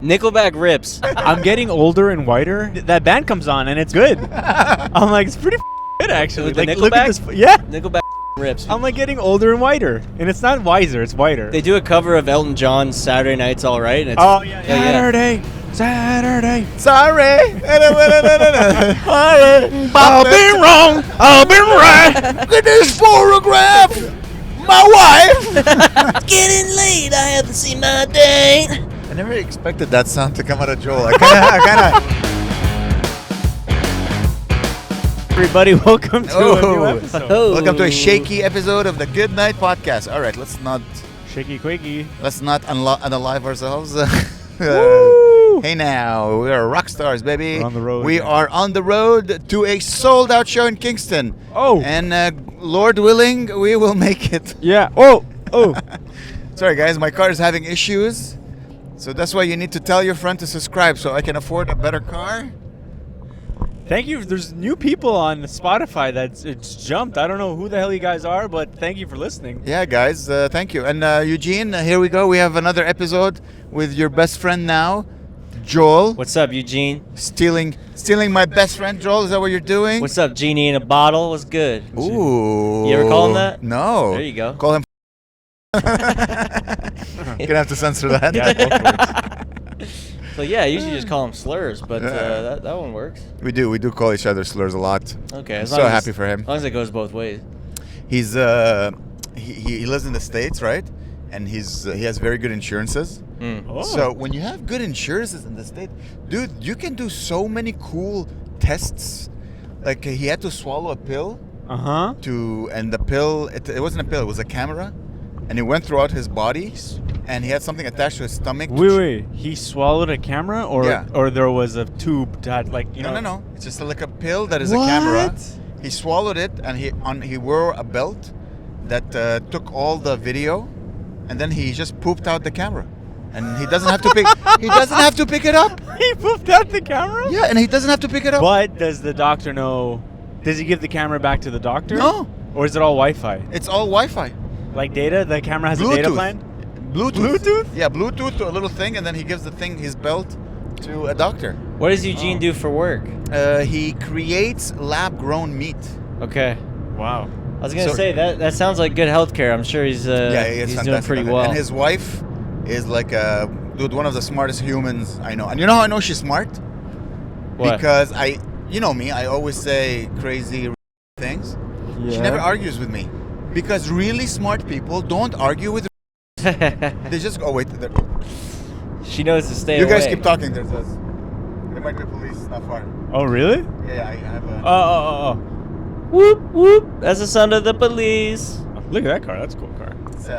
Nickelback rips. I'm getting older and whiter. That band comes on and it's good. I'm like, it's pretty good actually. With the Like, look at this. Nickelback? Yeah. Nickelback rips. I'm like getting older and whiter, and it's not wiser. It's whiter. They do a cover of Elton John's "Saturday Night's All Right." And it's, Oh yeah. Saturday. Sorry. I've been wrong. I've been right. Look at this photograph. My wife. It's getting late. I haven't seen my date. I never expected that sound to come out of Joel. I kind of. Everybody, welcome to a new episode. Oh. Welcome to a shaky episode of the Good Night Podcast. All right, let's not Shaky unalive ourselves. Woo! Hey now, we are rock stars, baby. We're on the road. We are on the road to a sold-out show in Kingston. Oh. And Lord willing, we will make it. Yeah. Oh. Sorry, guys, my car is having issues. So that's why you need to tell your friend to subscribe so I can afford a better car. Thank you. There's new people on Spotify it's jumped. I don't know who the hell you guys are, but thank you for listening. Yeah, guys, thank you. And Eugene, here we go. We have another episode with your best friend now, Joel. What's up, Eugene? Stealing my best friend, Joel. Is that what you're doing? What's up, Genie in a bottle? What's good? Ooh. You ever call him that? No. There you go. Call him. Gonna have to censor that. Yeah, both works. So yeah, I usually just call him slurs, but that one works. We do call each other slurs a lot. Okay. I'm as so long as happy for him. As long as it goes both ways. He's he lives in the States, right? And he has very good insurances. Oh. So when you have good insurances in the States, dude, you can do so many cool tests. Like he had to swallow a pill and the pill, it wasn't a pill, it was a camera. And it went throughout his body, and he had something attached to his stomach. Wait. He swallowed a camera, or there was a tube that, like, you know? No. It's just like a pill that is What? a camera. He swallowed it, and he wore a belt that took all the video, and then he just pooped out the camera, and he doesn't have to pick. He doesn't have to pick it up. He pooped out the camera? Yeah, and he doesn't have to pick it up. But does the doctor know? Does he give the camera back to the doctor? No. Or is it all Wi-Fi? It's all Wi-Fi. Like data? The camera has a data plan? Bluetooth? Yeah, Bluetooth to a little thing, and then he gives the thing, his belt, to a doctor. What does Eugene do for work? He creates lab-grown meat. Okay. Wow. I was gonna say that sounds like good healthcare. I'm sure he's It's doing fantastic. pretty well. And his wife is like one of the smartest humans I know. And you know how I know she's smart? What? Because you know me, I always say crazy things. Yeah. She never argues with me. Because really smart people don't argue with. They just go, oh wait. She knows to stay You away. guys keep talking. There might be police not far. Oh, really? Yeah, I have a. Oh. Whoop whoop. That's the sound of the police. Look at that car. That's a cool car. It's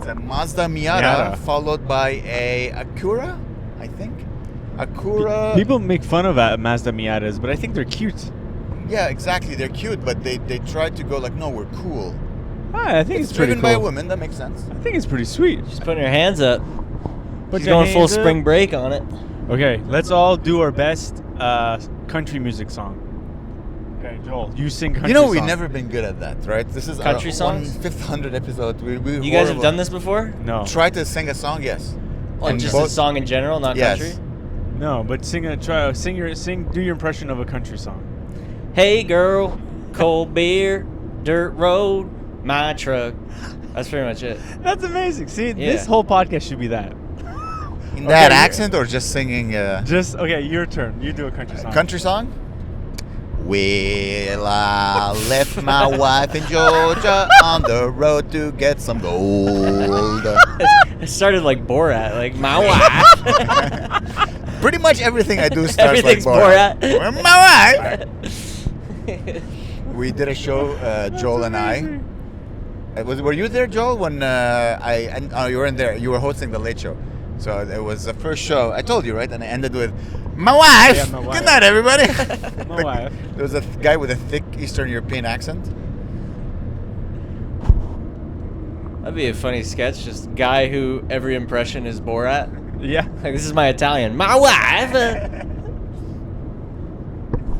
a Mazda Miata, Miata. followed by a Acura, I think. Acura. People make fun of Mazda Miatas, but I think they're cute. Yeah, exactly. They're cute, but they try to go like, no, we're cool. I think it's pretty driven cool. by a woman. That makes sense. I think it's pretty sweet. She's putting her hands up. Put She's your going full hands up. spring break on it. Okay, let's all do our best country music song. Okay, Joel, you sing country You know, we've song. never been good at that, right? This is Country our songs? 1,500 episode. We You guys have done this before? No. Try to sing a song, yes. Like And just both- a song in general, not Yes. country? No, but do your impression of a country song. Hey girl, cold beer, dirt road, my truck. That's pretty much it. That's amazing. See, Yeah. this whole podcast should be that. In that Okay, accent or just singing Just okay, your turn. You do a country song. country song? Well, I left my wife in Georgia on the road to get some gold. It started like Borat, like my wife. Pretty much everything I do starts Everything's like Borat. Borat. Well, my wife. We did a show, Joel and I. Were you there, Joel? When you weren't there. You were hosting the Late Show. So it was the first show. I told you, right? And I ended with, my wife. Yeah, my wife. Good night, everybody. My wife. There was a guy with a thick Eastern European accent. That'd be a funny sketch. Just guy who every impression is Borat. Yeah. Like, this is my Italian. My wife.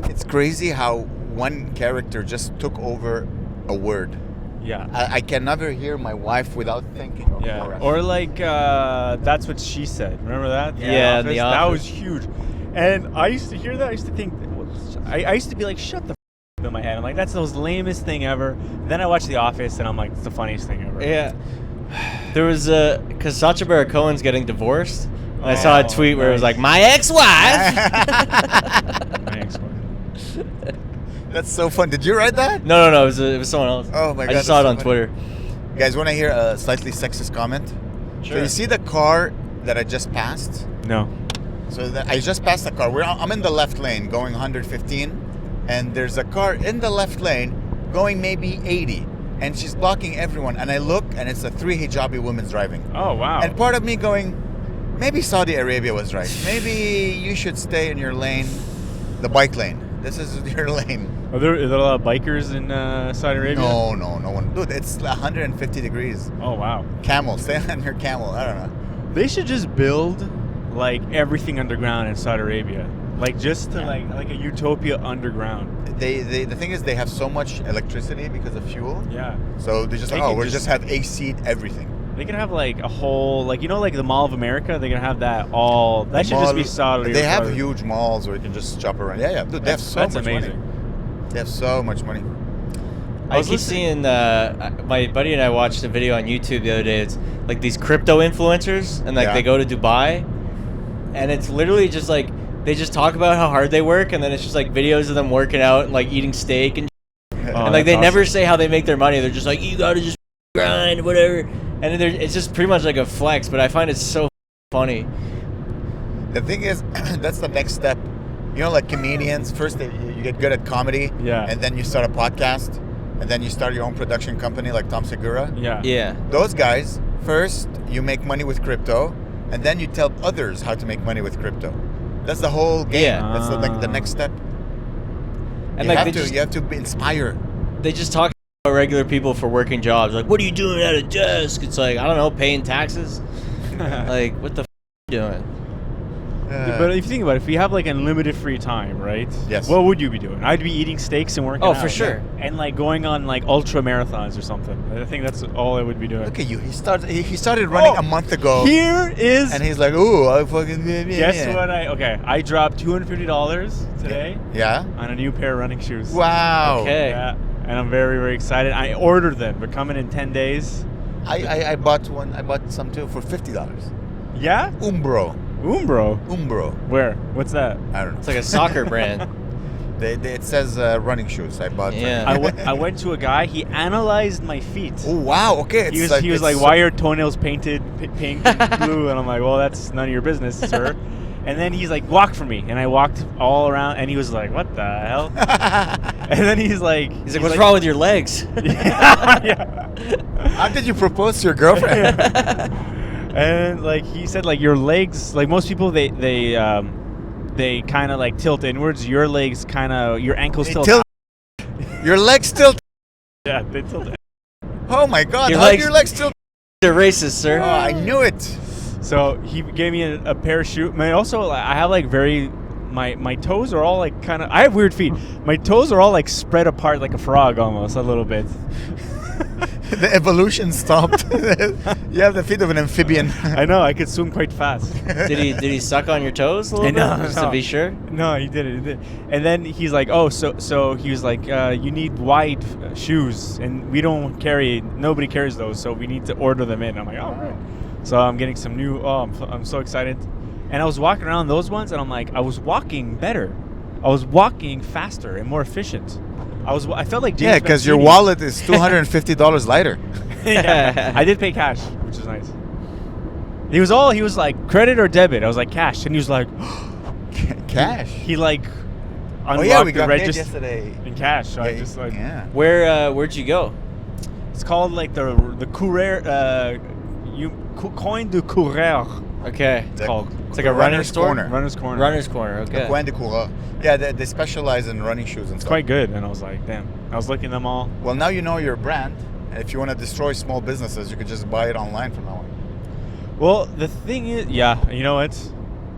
It's crazy how one character just took over a word. Yeah. I can never hear my wife without thinking of Yeah. Borat. Or like That's What She Said. Remember that? Yeah, in The That Office. was huge. And I used to hear that. I used to think, I used to be like, shut the f in my head. I'm like, that's the most lamest thing ever. Then I watched The Office, and I'm like, it's the funniest thing ever. Yeah. There was because Sacha Baron Cohen's getting divorced. And I saw a tweet where it was like, my ex-wife. My ex-wife. That's so fun. Did you write that? No, it was someone else. Oh my god! I just saw it that's on so Twitter. funny. Guys, want to hear a slightly sexist comment? Sure. So you see the car that I just passed? No. So I just passed the car. I'm in the left lane going 115, and there's a car in the left lane going maybe 80, and she's blocking everyone. And I look, and it's a 3 hijabi women driving. Oh, wow. And part of me going, maybe Saudi Arabia was right. Maybe you should stay in your lane, the bike lane. This is your lane. Are there a lot of bikers in Saudi Arabia? No one. Dude, it's 150 degrees. Oh, wow. Camel, stay on your camel. I don't know. They should just build like everything underground in Saudi Arabia. Like just to like a utopia underground. The thing is, they have so much electricity because of fuel. Yeah. So they just They like, can we'll just- just have AC everything. They could have like a whole like like the Mall of America. They can have that all. That should just be Saudi. They have Saudi. huge malls where you can just shop around. Yeah. Dude, they have so That's much amazing. money. They have so much money. I keep seeing my buddy and I watched a video on YouTube the other day. It's like these crypto influencers, and like Yeah. they go to Dubai, and it's literally just like they just talk about how hard they work, and then it's just like videos of them working out and like eating steak and and like they never say how they make their money. They're just like, you gotta just grind, whatever. And it's just pretty much like a flex, but I find it so funny. The thing is, that's the next step. You know, like comedians, first you get good at comedy, Yeah. and then you start a podcast, and then you start your own production company like Tom Segura. Yeah. Yeah. Those guys, first you make money with crypto, and then you tell others how to make money with crypto. That's the whole game. Yeah. That's the next step. And you like have to inspire. they just talk about regular people for working jobs. Like, what are you doing at a desk? It's like, I don't know, paying taxes. Like, what the you doing? But if you think about it, if you have like unlimited free time, right? Yes. What would you be doing? I'd be eating steaks and working Oh, out. for sure. And like going on like ultra marathons or something. I think that's all I would be doing. Look at you. He started running a month ago. Here is. And he's like, ooh, I fucking. Guess what? I dropped $250 today Yeah. on a new pair of running shoes. Wow. Okay. Yeah, and I'm very, very excited. I ordered them. They're coming in 10 days. I bought one. I bought some too for $50. Yeah? Umbro. Umbro. Where? What's that? I don't know. It's like a soccer brand. It says running shoes. I bought. Yeah. I went to a guy. He analyzed my feet. Oh wow. Okay. He was like, why are toenails painted pink and blue? And I'm like, well, that's none of your business, sir. And then he's like, walk for me. And I walked all around, and he was like, what the hell? And then he's like, what's wrong with your legs? Yeah. How did you propose to your girlfriend? And like he said, like your legs, like most people, they kind of like tilt inwards. Your legs kind of, your ankles tilt. Your legs tilt. Yeah, they tilt. Oh my God! Your How do legs- your legs tilt? They're racist, sir. Oh, I knew it. So he gave me a pair of shoes. I also, I have like my toes are all like kind of. I have weird feet. My toes are all like spread apart like a frog almost a little bit. The evolution stopped. You have the feet of an amphibian. I know. I could swim quite fast. Did he suck on your toes a little bit just to be sure? No, he didn't. And then he's like, oh, so he was like, you need wide shoes, and we don't carry. Nobody carries those, so we need to order them in. I'm like, oh, great. So I'm getting some new. Oh, I'm so excited. And I was walking around those ones, and I'm like, I was walking better. I was walking faster and more efficient. I felt like James. Yeah, because your Mancini. wallet is $250 lighter. Yeah, I did pay cash, which is nice. He was like, credit or debit? I was like, cash. And he was like, Cash. he like unlocked Oh yeah, we the got paid register yesterday. in cash. So I just like, yeah. Where'd you go? it's called like the coureur, coin de coureur. Okay. It's called. It's like a running store? corner. Runner's Corner. Runner's Corner. Okay. Coin de Coureur. Yeah, they specialize in running shoes and It's stuff. quite good. And I was like, damn. I was looking at them all. Well, now you know your brand. And if you want to destroy small businesses, you could just buy it online from now on. Well, the thing is, yeah, you know what?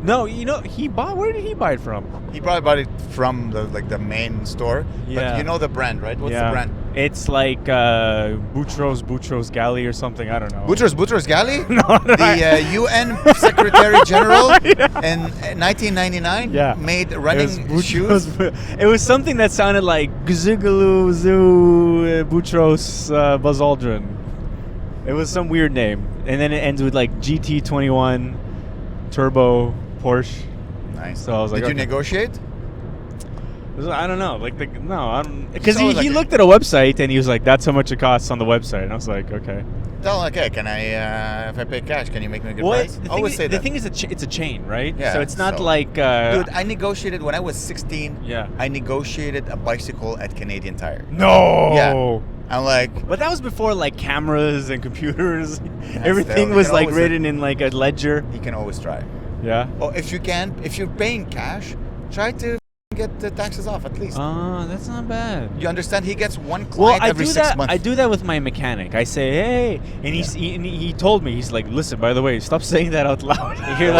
No, he bought. Where did he buy it from? He probably bought it from the main store. Yeah. But you know the brand, right? What's Yeah. the brand? It's like Boutros Ghali or something. I don't know. Boutros Ghali, No, the UN Secretary General in 1999, made running shoes. It was something that sounded like Gzigalu Zoo Boutros Buzz Aldrin. It was some weird name, and then it ends with like GT21 Turbo Porsche. Nice. So I was like, did you negotiate? I don't know, because he like looked at a website and he was like, "That's how much it costs on the website." And I was like, "Okay." Tell him, okay, can I? If I pay cash, can you make me a good price? Always say that. The thing is, it's a chain, right? Yeah. So it's not like. Dude, I negotiated when I was 16. Yeah. I negotiated a bicycle at Canadian Tire. No. Yeah. I'm like. But that was before like cameras and computers. Yeah, Everything still, was like written in like a ledger. You can always try. Yeah. Or if you're paying cash, try to get the taxes off at least. Oh, that's not bad. You understand? He gets one client every 6 months. I do that with my mechanic. I say, "Hey," and he told me, he's like, "Listen, by the way, stop saying that out loud." You're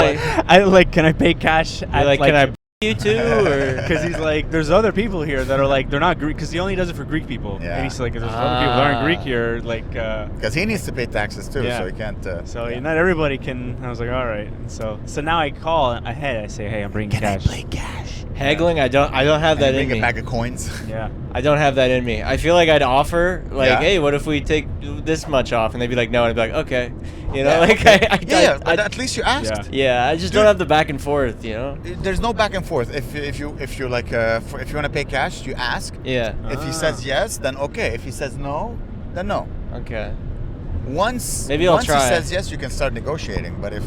like, can I pay cash? You're like, can I you too? Or because he's like, there's other people here that are like, they're not Greek, because he only does it for Greek people. Yeah. And he's like, there's other people that aren't Greek here, like. Because he needs to pay taxes too, so he can't. So not everybody can. I was like, all right. And so now I call ahead. I say, hey, I'm bringing cash. Can I play cash? Haggling, I don't have that in me. Bring a bag of coins. Yeah. I don't have that in me. I feel like I'd offer, like, Yeah. hey, what if we take this much off? And they'd be like, no. And I'd be like, okay. You know, Yeah, like, okay. But at least you asked. Yeah, I just don't have the back and forth, you know? There's no back and forth. If you like if you want to pay cash, you ask. Yeah. If he says yes, then okay. If he says no, then no. Okay. Once Maybe I'll try. he says yes, you can start negotiating. But if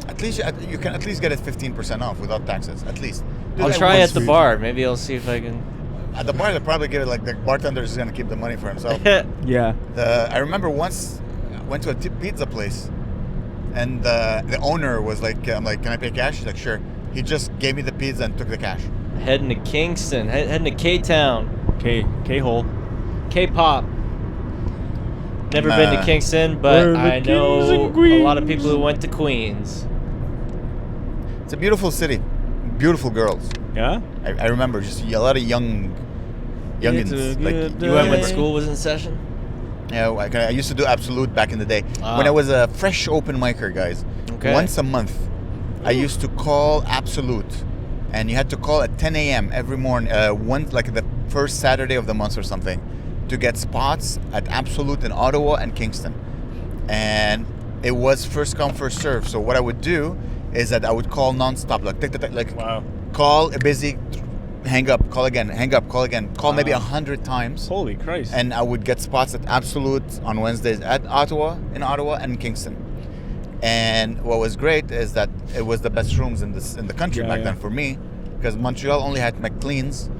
at least you can at least get it 15% off without taxes. At least. Do I'll that try once. at the bar. Maybe I'll see if I can. At the bar, they'll probably give it like the bartender is gonna keep the money for himself. Yeah. I remember once I went to a pizza place, and the owner was like, I'm like, can I pay cash? He's like, sure. He just gave me the pizza and took the cash. Heading to Kingston. Heading to K-Town. K-hole. K-pop. Never been to Kingston, but I know a lot of people who went to Queens. It's a beautiful city. Beautiful girls. Yeah? I remember just a lot of youngins. Like, You went when school was in session? Yeah, I used to do Absolute back in the day. When I was a fresh open micer, guys. Okay. Once a month, I used to call Absolute. And you had to call at 10 a.m. every morning, like the first Saturday of the month or something, to get spots at Absolute in Ottawa and Kingston. And it was first come, first serve. So what I would do is that I would call nonstop, like Wow. call busy, hang up, call again, hang up, call again, call maybe 100 times. Holy Christ. And I would get spots at Absolute on Wednesdays in Ottawa and Kingston. And what was great is that it was the best rooms in the country back then for me, because Montreal only had McLean's.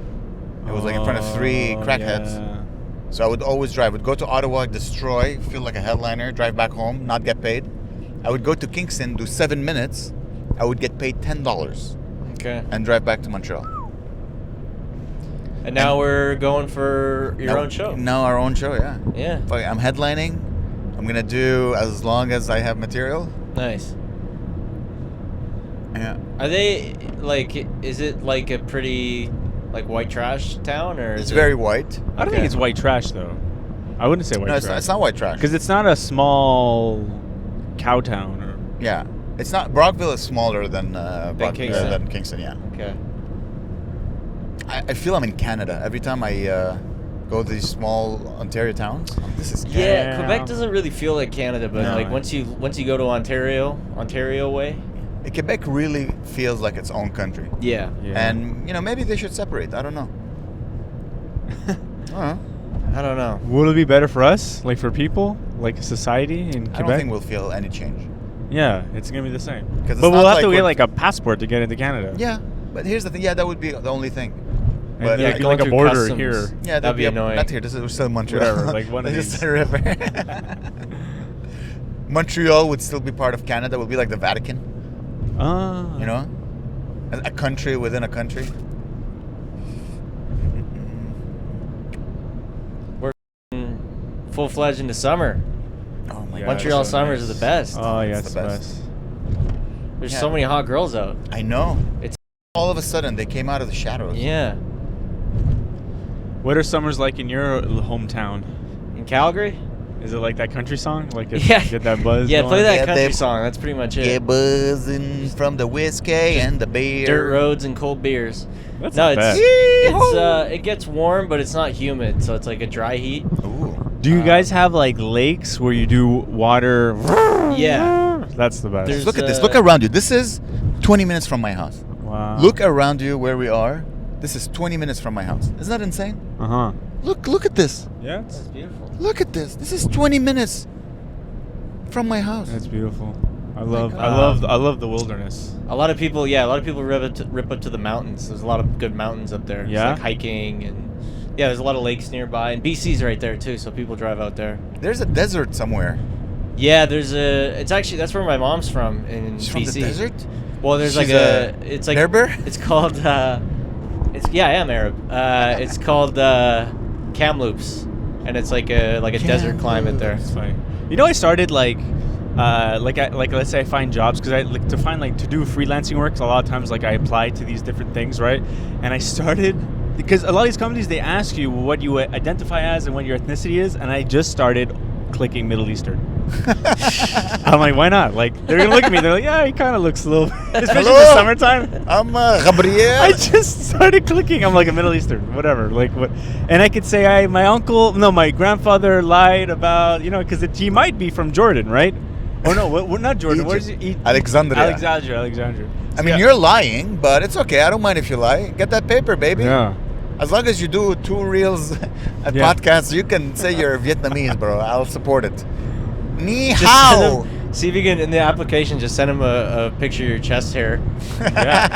It was like in front of 3 crackheads. Yeah. So I would always drive. I would go to Ottawa, destroy, feel like a headliner, drive back home, not get paid. I would go to Kingston, do 7 minutes. I would get paid $10. Okay. And drive back to Montreal. And now we're going for your own show. Now our own show, yeah. Yeah. Fuck, I'm headlining. I'm gonna do as long as I have material. Nice. Yeah. Are they like? Is it like a pretty like white trash town, or It's is very white. I don't think it's white trash, though. I wouldn't say white No, trash. it's not white trash. Because it's not a small cow town. Or Yeah. It's not. Brockville is smaller than Kingston. Than Kingston, yeah. Okay. I feel I'm in Canada every time I go to these small Ontario towns. This is Canada. Yeah, Quebec doesn't really feel like Canada, but No. like once you go to Ontario way. Quebec really feels like its own country. Yeah. And maybe they should separate. I don't know. I don't know. Will it be better for us, like for people, like society in Quebec? I don't think we'll feel any change. Yeah, it's gonna be the same. 'Cause it's But we'll not have to like get what- like a passport to get into Canada. Yeah, but here's the thing. Yeah, that would be the only thing. And But yeah, going like a through border customs. here. Yeah, That'd be up- annoying. Not here. We're still in Montreal. Whatever, like one of Just these. the river. Montreal would still be part of Canada. Would be like the Vatican. Ah. You know, a country within a country. Full-fledged into summer. Oh my Yeah, God. Montreal it's so summers nice. are the best. Oh yeah, It's it's the the best. best. There's Yeah. so many hot girls out. I know. It's All of a sudden they came out of the shadows. yeah. What are summers like in your hometown? In Calgary? Is it like that country song? Like Yeah. Get that buzz Yeah, going? play that Yeah, country they- song. That's pretty much it. Get buzzing from the whiskey and the beer. Dirt roads and cold beers. That's No, not bad. it gets warm, but it's not humid, so it's like a dry heat. Ooh. Do you guys have like lakes where you do water? Yeah. That's the best. There's- Look at this. uh, Look around you. This is 20 minutes from my house. Wow. Look around you where we are. This is 20 minutes from my house. Isn't that insane? Uh-huh. Look at this. Yeah. That's beautiful. Look at this. This is 20 minutes from my house. That's beautiful. I God. love the wilderness. A lot of people rip up to the mountains. There's a lot of good mountains up there. Yeah? It's like hiking and yeah, there's a lot of lakes nearby, and BC's right there too, so people drive out there. There's a desert somewhere. Yeah, it's actually that's where my mom's from in She's BC. from the desert? Well, there's She's it's like Berber? It's called I am Arab. It's called Kamloops, and it's like a desert climate there. It's funny. You know, I started like let's say I find jobs because I like to do freelancing work. So a lot of times like I apply to these different things, right? And I started because a lot of these companies they ask you what you identify as and what your ethnicity is, and I just started clicking Middle Eastern. I'm like, why not? Like they're gonna look at me. They're like, yeah, he kind of looks a little, especially in the summertime. I'm Gabriel. I just started clicking. I'm like a Middle Eastern, whatever. Like what? And I could say my grandfather lied about because he might be from Jordan, right? Oh no, we're not Jordan. Where's he? Alexandria. Alexandria. I mean, you're lying, but it's okay. I don't mind if you lie. Get that paper, baby. Yeah. As long as you do 2 reels at Yeah. podcasts, you can say you're Vietnamese, bro. I'll support it. Ni Just hao. send him, see if you can in the application. Just send him a picture of your chest hair. Yeah.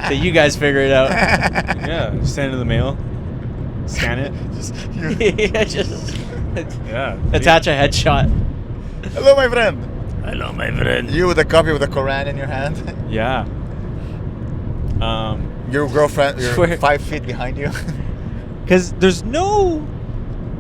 That you guys figure it out. Yeah. Just send it in the mail. Scan it. Yeah, just Yeah. attach a headshot. Hello, my friend. Hello, my friend. You with a copy of the Quran in your hand. Yeah. Your girlfriend, you're Where- 5 feet behind you. Because there's no.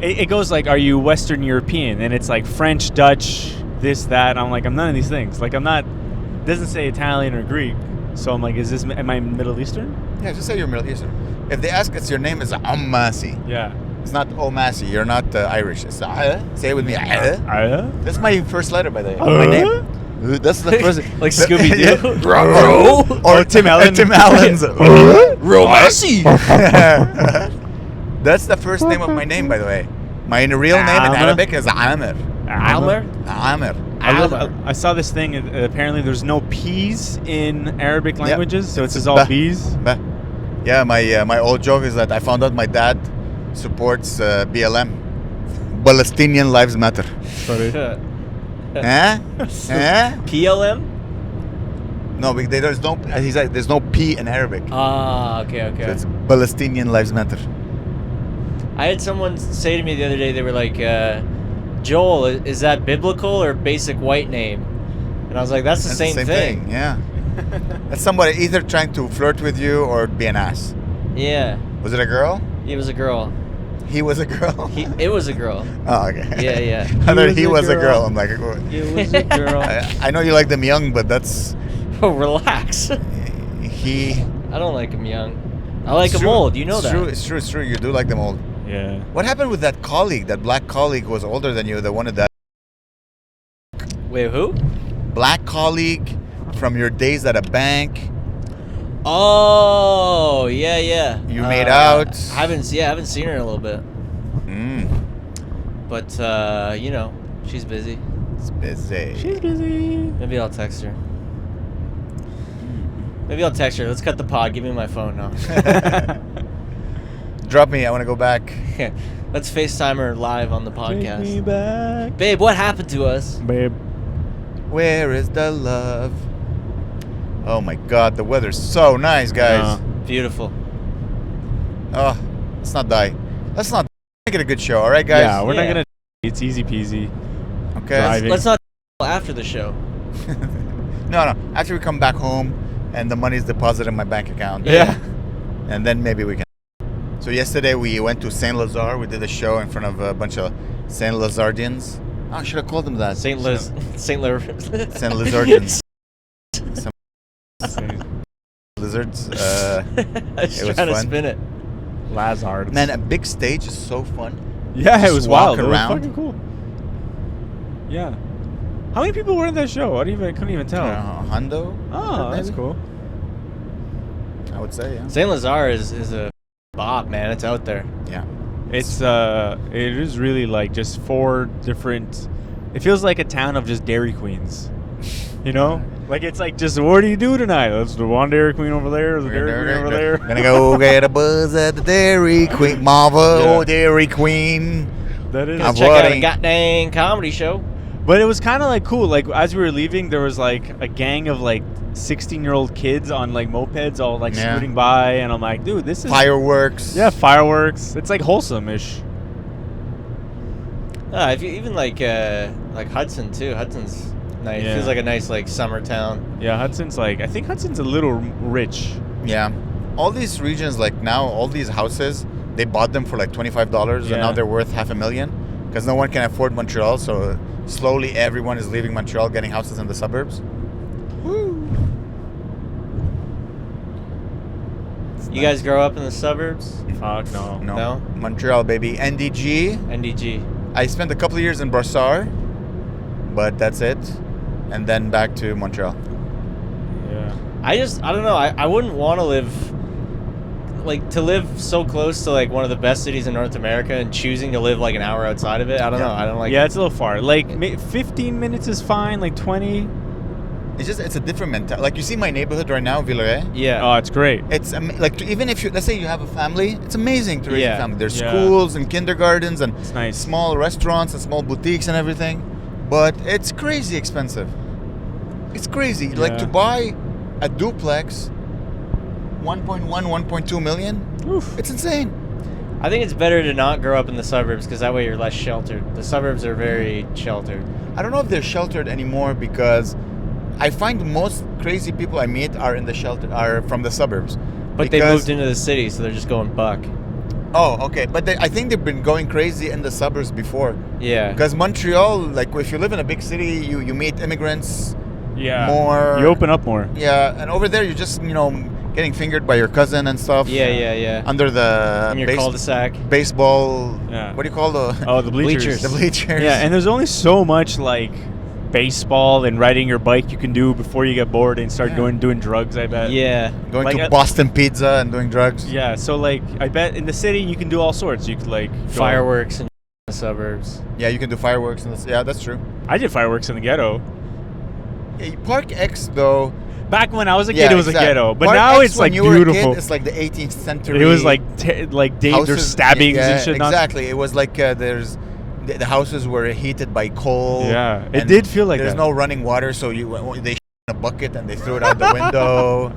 It goes like, are you Western European? And it's like French, Dutch, this, that. I'm like, I'm none of these things. Like, I'm not. It doesn't say Italian or Greek. So I'm like, am I Middle Eastern? Yeah, just say you're Middle Eastern. If they ask us your name is omassi. Yeah. It's not omassi. You're not Irish. It's say it with me. That's my first letter, by the way. My name. That's the first. Like Scooby-Doo? Or Tim Allen. Tim Allen's. Romassi. That's the first name of my name, by the way. My real name in Amer? Arabic is Amer. Amer? Amer. I saw this thing. Apparently, there's no P's in Arabic languages, so it's just all Bah. B's. Yeah, my old joke is that I found out my dad supports BLM, Palestinian Lives Matter. Sorry. PLM? No, there's no. He's like, there's no P in Arabic. Ah, okay. So it's Palestinian Lives Matter. I had someone say to me the other day, they were like, Joel, is that biblical or basic white name? And I was like, that's the same thing. Yeah. That's somebody either trying to flirt with you or be an ass. Yeah. Was it a girl? It was a girl. He was a girl. It was a girl. Oh, okay. Yeah. I thought he was a girl. I'm like, It was a girl. I know you like them young, but that's Oh, relax. he. I don't like him young. I like It's him true. old. You know It's that. true. It's true. It's true. You do like them old. Yeah. What happened with that colleague? That black colleague who was older than you. That wanted that Wait, who? black colleague from your days at a bank. Oh, yeah. You made out. I haven't seen her in a little bit. But she's busy. It's busy. She's busy. Maybe I'll text her. Let's cut the pod. Give me my phone now. Drop me. I want to go back. Let's FaceTime her live on the podcast. Take me back. Babe, what happened to us? Babe. Where is the love? Oh my God, the weather's so nice, guys. Beautiful. Oh, let's not die. Let's not make it a good show, all right, guys? Yeah, we're not Yeah. gonna. It's easy peasy. Okay. Driving. Let's not after the show. No. After we come back home and the money's deposited in my bank account. Yeah. And then maybe we can. So yesterday we went to Saint Lazare. We did a show in front of a bunch of Saint Lazardians. Oh, I should have called them that. Saint Saint Lazardians. Some lizards. I was It was trying to fun. spin it. Lazards. Man, a big stage is so fun. Yeah, Just it was walk wild. around. It was fucking cool. Yeah. How many people were in that show? I couldn't even tell. Hundo. Oh, that's maybe? cool. I would say, yeah. Saint Lazare is a bop, man. It's out there. Yeah. It is really like just 4 different. It feels like a town of just Dairy Queens. You know, like it's like just what do you do tonight? Let's do one Dairy Queen over there. There's a Dairy Queen over there. Gonna go get a buzz at the Dairy Queen, Marva. Oh, Dairy Queen. That is. Check out a goddamn comedy show. But it was kind of like cool. Like as we were leaving, there was like a gang of like 16-year-old kids on like mopeds, all like scooting by, and I'm like, dude, this is fireworks. Yeah, fireworks. It's like wholesome-ish. If you even like Hudson too. Hudson's nice. Yeah. Feels like a nice like summer town. Yeah, Hudson's like I think Hudson's a little rich. Yeah, all these regions like now, all these houses, they bought them for like $25, and now they're worth $500,000 because no one can afford Montreal. So slowly, everyone is leaving Montreal, getting houses in the suburbs. Woo! You guys grow up in the suburbs? Fuck no. No? Montreal, baby. NDG. NDG. I spent a couple of years in Brossard, but that's it. And then back to Montreal. Yeah. I don't know. I wouldn't want to live so close to like one of the best cities in North America and choosing to live like an hour outside of it. I don't know. I don't like. Yeah, it's a little far. Like 15 minutes is fine. Like 20. It's a different mentality. Like you see my neighborhood right now, Villeray. Yeah. Oh, it's great. It's like even if let's say you have a family, it's amazing to raise a family. There's Yeah. schools and kindergartens and It's nice. small restaurants and small boutiques and everything, but it's crazy expensive. It's crazy. Like to buy a duplex, 1.1, 1.2 million. Oof. It's insane. I think it's better to not grow up in the suburbs because that way you're less sheltered. The suburbs are very sheltered. I don't know if they're sheltered anymore because I find most crazy people I meet are from the suburbs. But they moved into the city, so they're just going buck. Oh, okay. But I think they've been going crazy in the suburbs before. Yeah. Because Montreal, like if you live in a big city, you meet immigrants. Yeah. More. You open up more. Yeah, and over there you're just getting fingered by your cousin and stuff. Yeah. Under the in your cul-de-sac. Baseball. Yeah. What do you call the? Oh, the bleachers. The bleachers. Yeah, and there's only so much like baseball and riding your bike you can do before you get bored and start doing drugs. I bet. Yeah. Going to Boston Pizza and doing drugs. Yeah. So like, I bet in the city you can do all sorts. You could like fireworks in the suburbs. Yeah, you can do fireworks in the. Yeah, that's true. I did fireworks in the ghetto. Yeah, Park X though. Back when I was a kid, it was a ghetto, but Park now X, it's like when you were a beautiful. kid, it's like the 18th century. It was like there's stabbings and shit. Exactly. It was like there's the houses were heated by coal. Yeah, it did feel like there's that. no running water, so they in a bucket and they threw it out the window.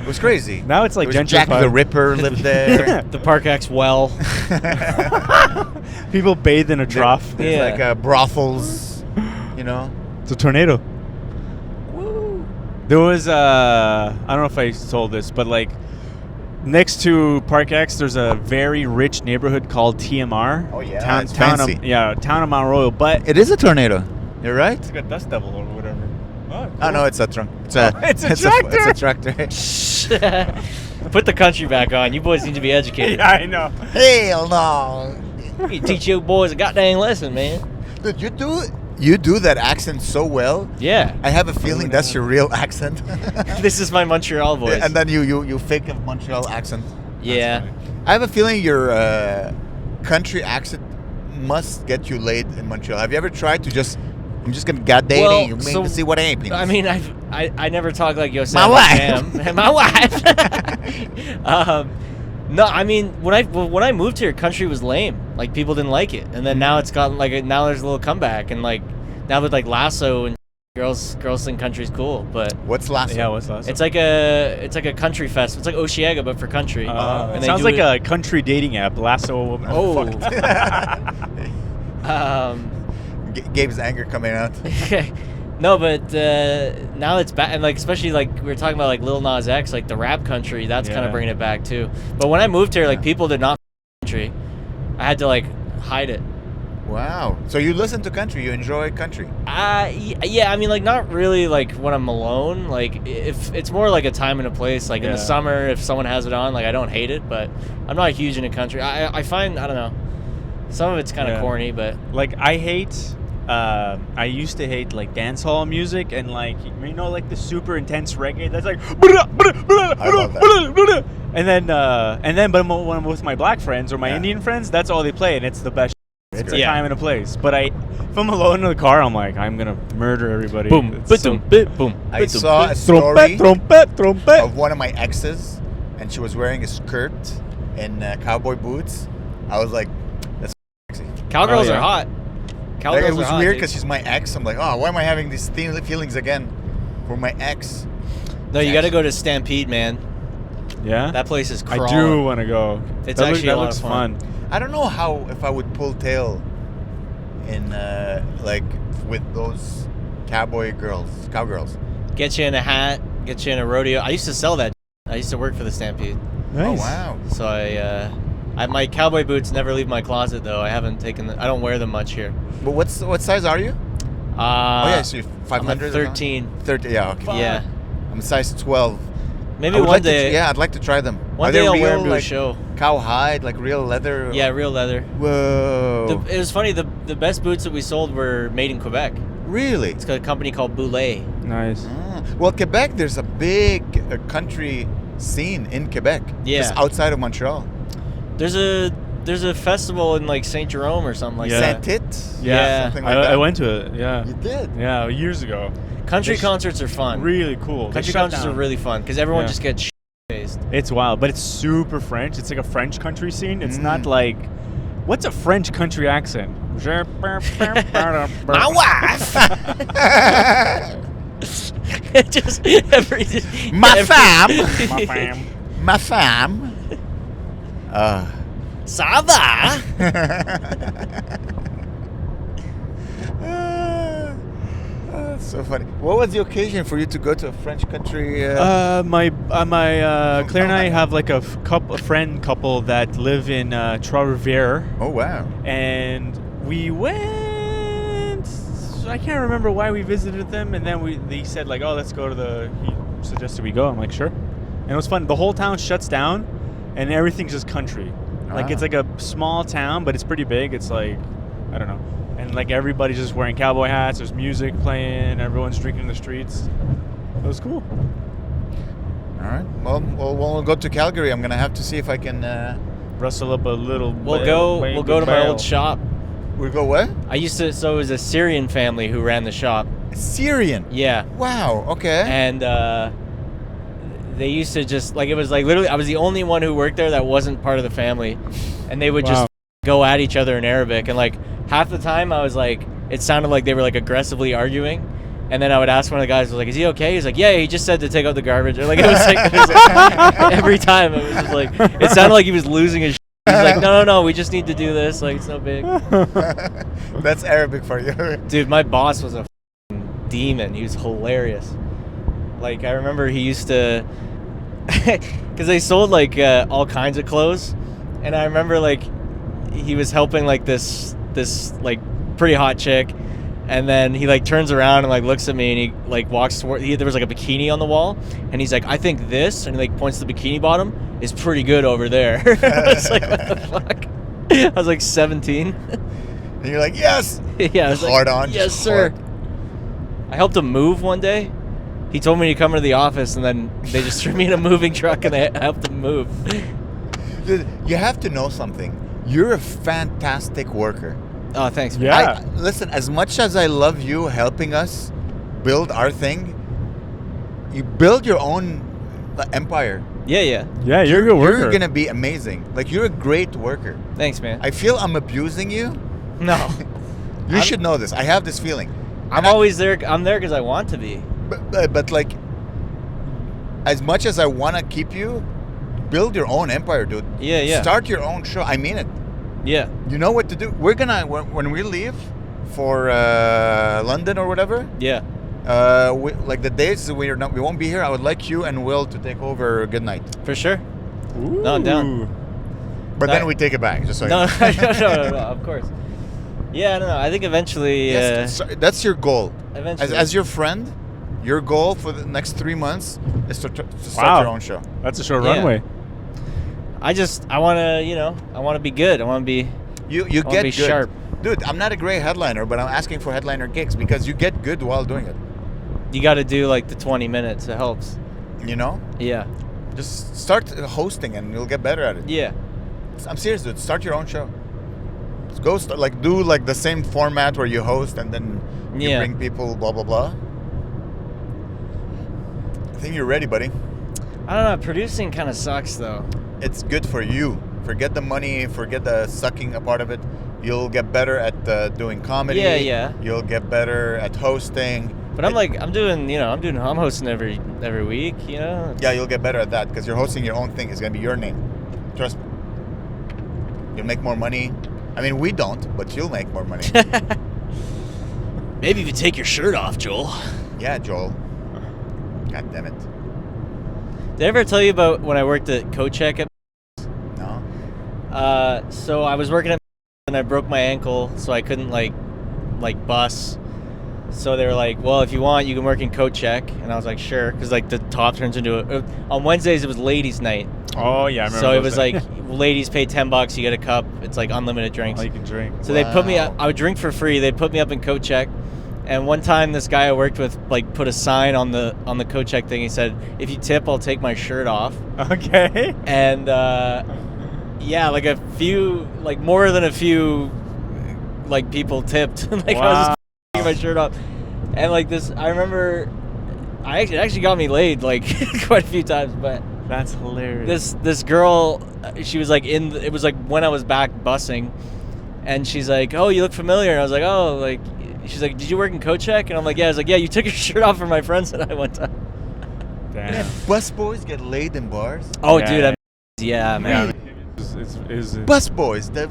It was crazy. Now it's like Jack the Ripper lived there. The Park X well. People bathe in a trough. There's like brothels. It's a tornado. There was I don't know if I told this, but like next to Park X, there's a very rich neighborhood called TMR. Oh yeah, town fancy. Town of Mount Royal, but it is a tornado. You're right. It's like a dust devil or whatever. Oh, cool. Oh no, it's a trunk. It's a tractor. It's a tractor. Put the country back on. You boys need to be educated. Yeah, I know. Hell no. You teach your boys a goddamn lesson, man. Dude, you do that accent so well. Yeah. I have a feeling that's your real accent. This is my Montreal voice. And then you fake a Montreal accent. Yeah. I have a feeling your country accent must get you laid in Montreal. Have you ever tried to just... I'm just gonna goddamn to see what happens. I mean, I never talk like Yosef. My wife. My wife. No, I mean when I moved here, country was lame. Like people didn't like it, and then now it's gotten now there's a little comeback, and like now with like Lasso and girls think country's cool. But what's Lasso? Yeah, what's Lasso? It's like a country fest. It's like Oshiega but for country. It sounds like a country dating app. Lasso a woman. Oh. Gabe's anger coming out. No, but now it's back, and like especially like we were talking about like Lil Nas X, like the rap country. That's kind of bringing it back too. But when I moved here, like people did not country. I had to like hide it. Wow. So you listen to country? You enjoy country? Yeah. I mean, like, not really like when I'm alone. Like, if it's more like a time and a place. Like in the summer, if someone has it on, like I don't hate it, but I'm not huge into country. I find, I don't know, some of it's kind of corny, but like I hate. I used to hate like dance hall music and like like the super intense reggae that's like I love that. and then but when I'm with my black friends or my Indian friends, that's all they play and it's the best. It's a time and a place. But if I'm alone in the car, I'm like, I'm gonna murder everybody. Boom, boom. I saw a story of one of my exes, and she was wearing a skirt and cowboy boots. I was like, that's sexy. Cowgirls are hot. Like, it was weird because she's my ex. I'm like, oh, why am I having these feelings again for my ex? No, you got to go to Stampede, man. Yeah, that place is crawling. I do want to go. It's actually a lot of fun. I don't know if I would pull tail in like with those cowgirls. Get you in a hat, get you in a rodeo. I used to sell that. I used to work for the Stampede. Nice. Oh wow. So my cowboy boots never leave my closet though. I haven't taken them. I don't wear them much here. But what size are you? So you're 500. 13. 30. Yeah. Okay. Yeah. I'm size 12. Maybe one day. I'd like to try them. One day I'll wear them to a show. Cowhide, like real leather. Yeah, real leather. Whoa. It was funny. The best boots that we sold were made in Quebec. Really? It's got a company called Boulay. Nice. Well, Quebec, there's a big country scene in Quebec. Yeah. Just outside of Montreal. There's a festival in like Saint Jerome or something like that. Saint-Tite? Yeah. Something like that. I went to it. Yeah. You did? Yeah, years ago. Country concerts are fun. Really cool. Country concerts are really fun because everyone just gets faced. It's wild, but it's super French. It's like a French country scene. It's not like, what's a French country accent? My wife. My fam. My fam. Ça va? That's so funny. What was the occasion for you to go to a French country? My Claire and I have like a friend couple that live in Trois-Rivières. Oh wow! And we went. I can't remember why we visited them, and then they said like, oh, let's go to he suggested we go. I'm like, sure. And it was fun. The whole town shuts down, and everything's just country. Like it's like a small town, but it's pretty big. It's like, I don't know. And like everybody's just wearing cowboy hats. There's music playing. Everyone's drinking in the streets. It was cool. All right. Well, when we'll go to Calgary, I'm gonna have to see if I can rustle up a little. We'll go to my old shop. We go what? So it was a Syrian family who ran the shop. Syrian? Yeah. Wow. Okay. And they used to just like, it was like literally I was the only one who worked there that wasn't part of the family, and they would just go at each other in Arabic, and like half the time I was like, it sounded like they were like aggressively arguing, and then I would ask one of the guys, I was like, is he okay? He's like, yeah, he just said to take out the garbage. Or like it was like every time it was just like, it sounded like he was losing his shit. He's like, no, we just need to do this, like it's no big. That's Arabic for you. Dude, my boss was a demon. He was hilarious. Like I remember he used to, because they sold like all kinds of clothes, and I remember like he was helping like this like pretty hot chick, and then he like turns around and like looks at me, and he like walks toward. There was like a bikini on the wall, and he's like, I think this, and he like points to the bikini bottom, is pretty good over there. I was like, what the fuck? I was like 17. And you're like, yes. Yeah, I was hard like, on. yes, sir. Hard. I helped him move one day. He told me to come into the office, and then they just threw me in a moving truck, and I helped him move. Dude, you have to know something. You're a fantastic worker. Oh, thanks. Yeah. Listen, as much as I love you helping us build our thing, you build your own empire. Yeah. Yeah, you're a good worker. You're gonna be amazing. Like, you're a great worker. Thanks, man. I feel I'm abusing you. No. You should know this. I have this feeling. I'm always there. I'm there because I want to be. But like, as much as I want to keep you, build your own empire, dude. Yeah. Start your own show. I mean it. Yeah. You know what to do. We're gonna, when we leave for London or whatever. Yeah. Like the days we won't be here. I would like you and Will to take over Good Night. For sure. Ooh. No, I'm down. But then we take it back, just so no, you know. no, of course. Yeah, I don't know. I think eventually. Yes, that's your goal. Eventually. As your friend, your goal for the next 3 months is to start your own show. That's a short runway. I want to, I want to be good. I want to be. You get be good. sharp. Dude, I'm not a great headliner, but I'm asking for headliner gigs because you get good while doing it. You got to do like the 20 minutes. It helps. You know? Yeah. Just start hosting and you'll get better at it. Yeah. I'm serious, dude. Start your own show. Just go do like the same format where you host and then you bring people, blah, blah, blah. I think you're ready, buddy. I don't know. Producing kind of sucks, though. It's good for you. Forget the money. Forget the sucking a part of it. You'll get better at doing comedy. Yeah. You'll get better at hosting. But I'm hosting every week, Yeah, you'll get better at that because you're hosting your own thing. It's going to be your name. Trust me. You'll make more money. I mean, we don't, but you'll make more money. Maybe if you take your shirt off, Joel. Yeah, Joel. God damn it. Did I ever tell you about when I worked at CoCheck at No. So I was working at and I broke my ankle, so I couldn't like bus. So they were like, well, if you want, you can work in CoCheck. And I was like, sure, because like the top turns into on Wednesdays it was ladies' night. Oh yeah, I remember. So it was like ladies pay $10, you get a cup. It's like unlimited drinks. All you can drink. So they put me up. I would drink for free. They put me up in CoCheck. And one time, this guy I worked with like put a sign on the CoCheck thing. He said, "If you tip, I'll take my shirt off." Okay. And like a few, like more than a few, like people tipped. Like I was just taking my shirt off, and like this, I remember, it actually got me laid like quite a few times. But that's hilarious. This girl, she was like it was like when I was back busing, and she's like, "Oh, you look familiar." And I was like, "Oh, like." She's like, "Did you work in CoCheck?" And I'm like, "Yeah." I was like, "Yeah, you took your shirt off for my friends and I one time." Damn. Bus boys get laid in bars? Oh, yeah, dude, yeah, man. Is Bus boys, no.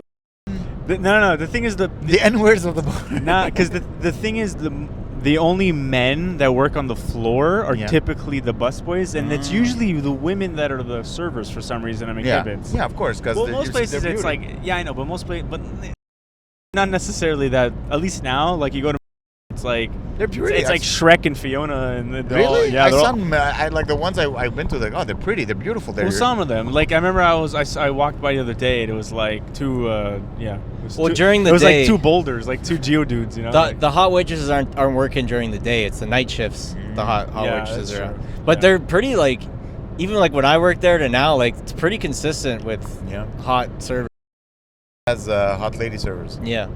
The thing is the N-words of the bar. Nah, because the thing is the only men that work on the floor are typically the busboys, and it's usually the women that are the servers for some reason. I mean, yeah, of course. Because most places it's like I know, but most places, but not necessarily that. At least now, like you go to, it's like they're pretty. It's like Shrek and Fiona and really. I like the ones I've been to. Like, oh, they're pretty. They're beautiful. Well, some of them. Like I remember, I walked by the other day, and it was like two. During the day, it was like two boulders, like two geodudes. You know, the hot waitresses aren't working during the day. It's the night shifts. The hot waitresses are. But they're pretty. Like even like when I worked there to now, like it's pretty consistent with hot service. As hot lady servers. Yeah.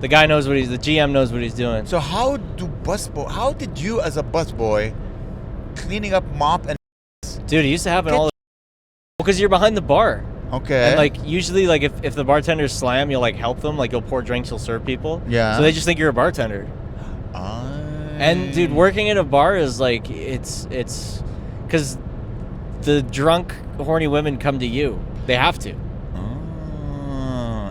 The guy knows the GM knows what he's doing. So how did you as a busboy cleaning up mop and dude, it used to happen all the because you're behind the bar. Okay. And like usually like if the bartenders slam, you'll like help them, like you'll pour drinks, you'll serve people. Yeah. So they just think you're a bartender. And dude, working in a bar is like it's cuz the drunk horny women come to you. They have to.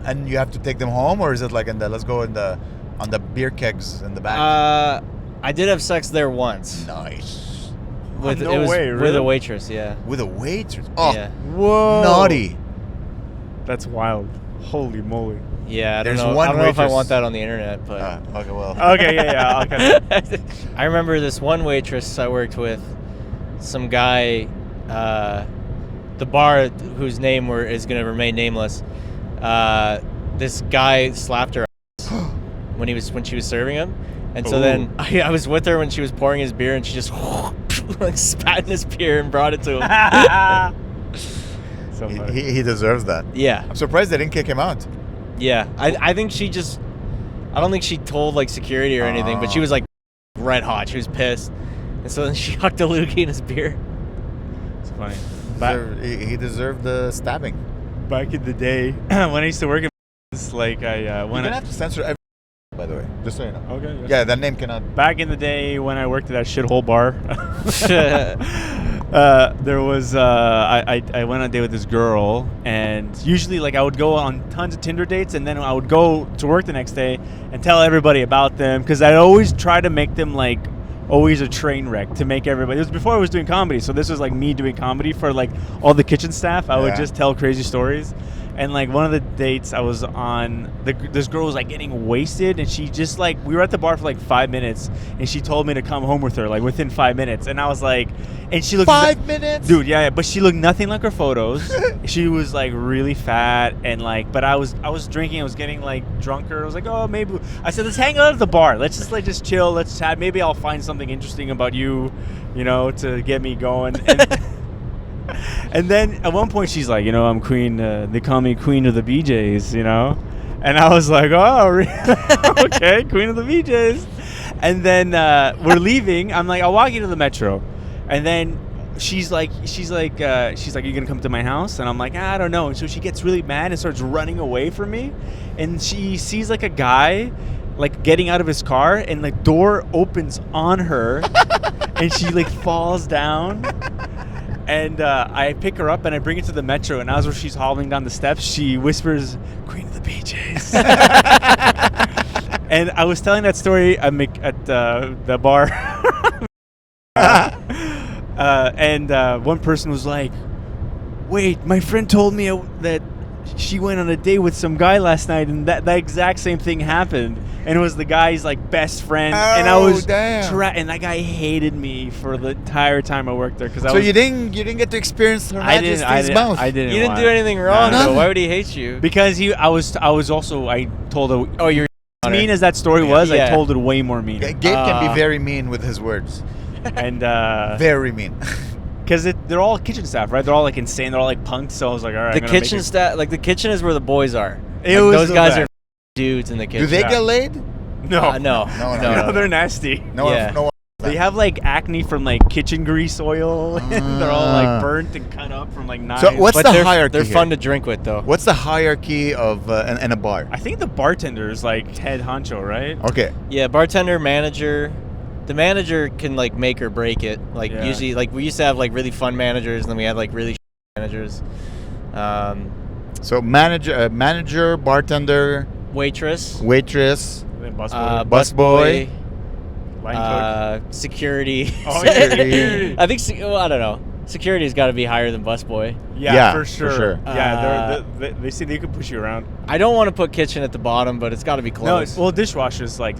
And you have to take them home, or is it like on the beer kegs in the back? I did have sex there once. Nice. With a waitress, yeah. With a waitress? Oh, yeah. Whoa. Naughty. That's wild. Holy moly. Yeah, I don't There's know. one I don't know if I waitress. want that on the internet, but okay, well. Okay, yeah. Okay. I remember this one waitress I worked with. Some guy, the bar whose name is going to remain nameless. This guy slapped her when she was serving him, and so then I was with her when she was pouring his beer, and she just like spat in his beer and brought it to him. So he deserves that. Yeah, I'm surprised they didn't kick him out. Yeah, I think I don't think she told like security or anything, but she was like red hot. She was pissed, and so then she hucked a loogie in his beer. It's funny. He deserved the stabbing. Back in the day, when I used to work in, like I You're gonna have to censor every. By the way, just so you know. Okay. Yeah, that name cannot. Back in the day when I worked at that shithole bar, there was I went on a date with this girl, and usually like I would go on tons of Tinder dates, and then I would go to work the next day and tell everybody about them, because I'd always try to make them like always a train wreck to make everybody. It was before I was doing comedy, so this was like me doing comedy for like all the kitchen staff. I would just tell crazy stories, And like one of the dates I was on, this girl was like getting wasted, and she just like, we were at the bar for like 5 minutes, and she told me to come home with her like within 5 minutes, and I was like, and she looked 5 minutes, dude, yeah, but she looked nothing like her photos. She was like really fat, and like, but I was drinking, I was getting like drunker. I was like, oh, maybe I said, let's hang out at the bar, let's just chill, let's chat, maybe I'll find something interesting about you, you know, to get me going. And then at one point she's like, you know, I'm queen, they call me queen of the BJs, you know? And I was like, oh, really? Okay, queen of the BJs. And then we're leaving. I'm like, I'll walk you to the metro. And then she's like, are you going to come to my house? And I'm like, I don't know. And so she gets really mad and starts running away from me. And she sees like a guy like getting out of his car, and the door opens on her and she like falls down. And I pick her up and I bring her to the metro, and as she's hobbling down the steps, she whispers, "Queen of the BJs." And I was telling that story at the bar. And one person was like, "Wait, my friend told me that she went on a date with some guy last night, and that exact same thing happened, and it was the guy's like best friend." And I was and that guy hated me for the entire time I worked there, because you didn't get to experience Her Majesty's mouth. I didn't. You didn't do anything wrong though. Why would he hate you? Because I told her. Oh, you're as mean as that story was. Yeah. I told it way more mean. Gabe can be very mean with his words. And very mean. Because they're all kitchen staff, right? They're all like insane. They're all like punks. So I was like, all right. The kitchen staff, like the kitchen is where the boys are. It was those guys bad. are dudes in the kitchen. Do they get laid? No. No. They're nasty. No. They have like acne from like kitchen grease oil. They're all like burnt and cut up from like knives. So what's the hierarchy? They're here? fun to drink with, though. What's the hierarchy of in a bar? I think the bartender is like head honcho, right? Okay. Yeah, bartender, manager. The manager can like make or break it. Like usually, like we used to have like really fun managers, and then we had like really managers. So manager, bartender, waitress, Busboy. Line cook. Security. Oh, security. I think. Well, I don't know. Security's got to be higher than busboy. Yeah, for sure. Yeah, they say they could push you around. I don't want to put kitchen at the bottom, but it's got to be close. No, well, dishwasher's like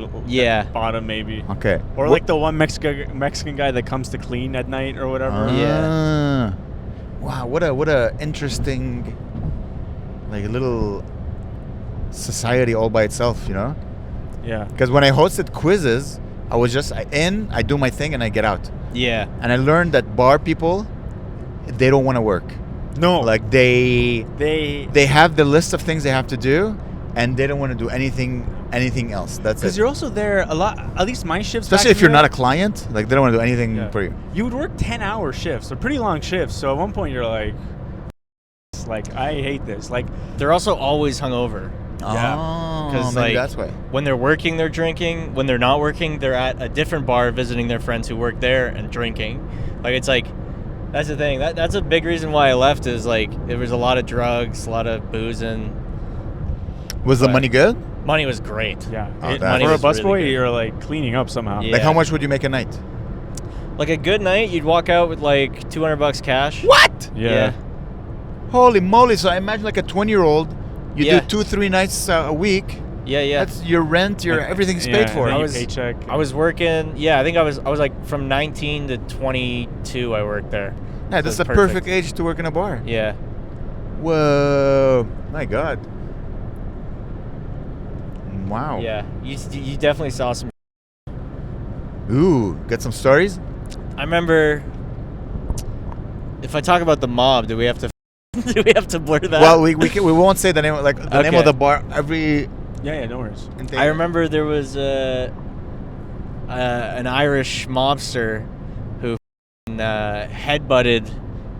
bottom maybe. Okay. Or like the one Mexican guy that comes to clean at night or whatever. Yeah. Wow, what a interesting, like, little society all by itself, you know? Yeah. Because when I hosted quizzes, I was just I do my thing and I get out. Yeah. And I learned that bar people, they don't want to work. No. Like they have the list of things they have to do, and they don't want to do anything else. That's it. Because you're also there a lot. At least my shifts. Especially if you're not a client, like they don't want to do anything for you. You would work 10-hour shifts, so pretty long shifts. So at one point you're like, I hate this. Like they're also always hungover. Yeah. Because maybe that's why. When they're working, they're drinking. When they're not working, they're at a different bar visiting their friends who work there and drinking. Like it's like, that's the thing. That's a big reason why I left. Is like there was a lot of drugs, a lot of boozing. Was the money good? Money was great. Yeah. Money for a was busboy, really you're like cleaning up somehow. Yeah. Like how much would you make a night? Like a good night, you'd walk out with like $200 cash. What? Yeah. Holy moly! So I imagine like a 20-year-old. You Yeah. do 2-3 nights a week. Yeah. That's your rent. Everything's paid for. And paycheck. I was working. Yeah, I think I was like from 19 to 22. I worked there. Yeah, that's the perfect age to work in a bar. Yeah. Whoa! My God. Wow. Yeah, you definitely saw some. Ooh, got some stories? I remember. If I talk about the mob, do we have to blur that? Well, we won't say the name, like the name of the bar. Yeah, no worries. I remember there was an Irish mobster who headbutted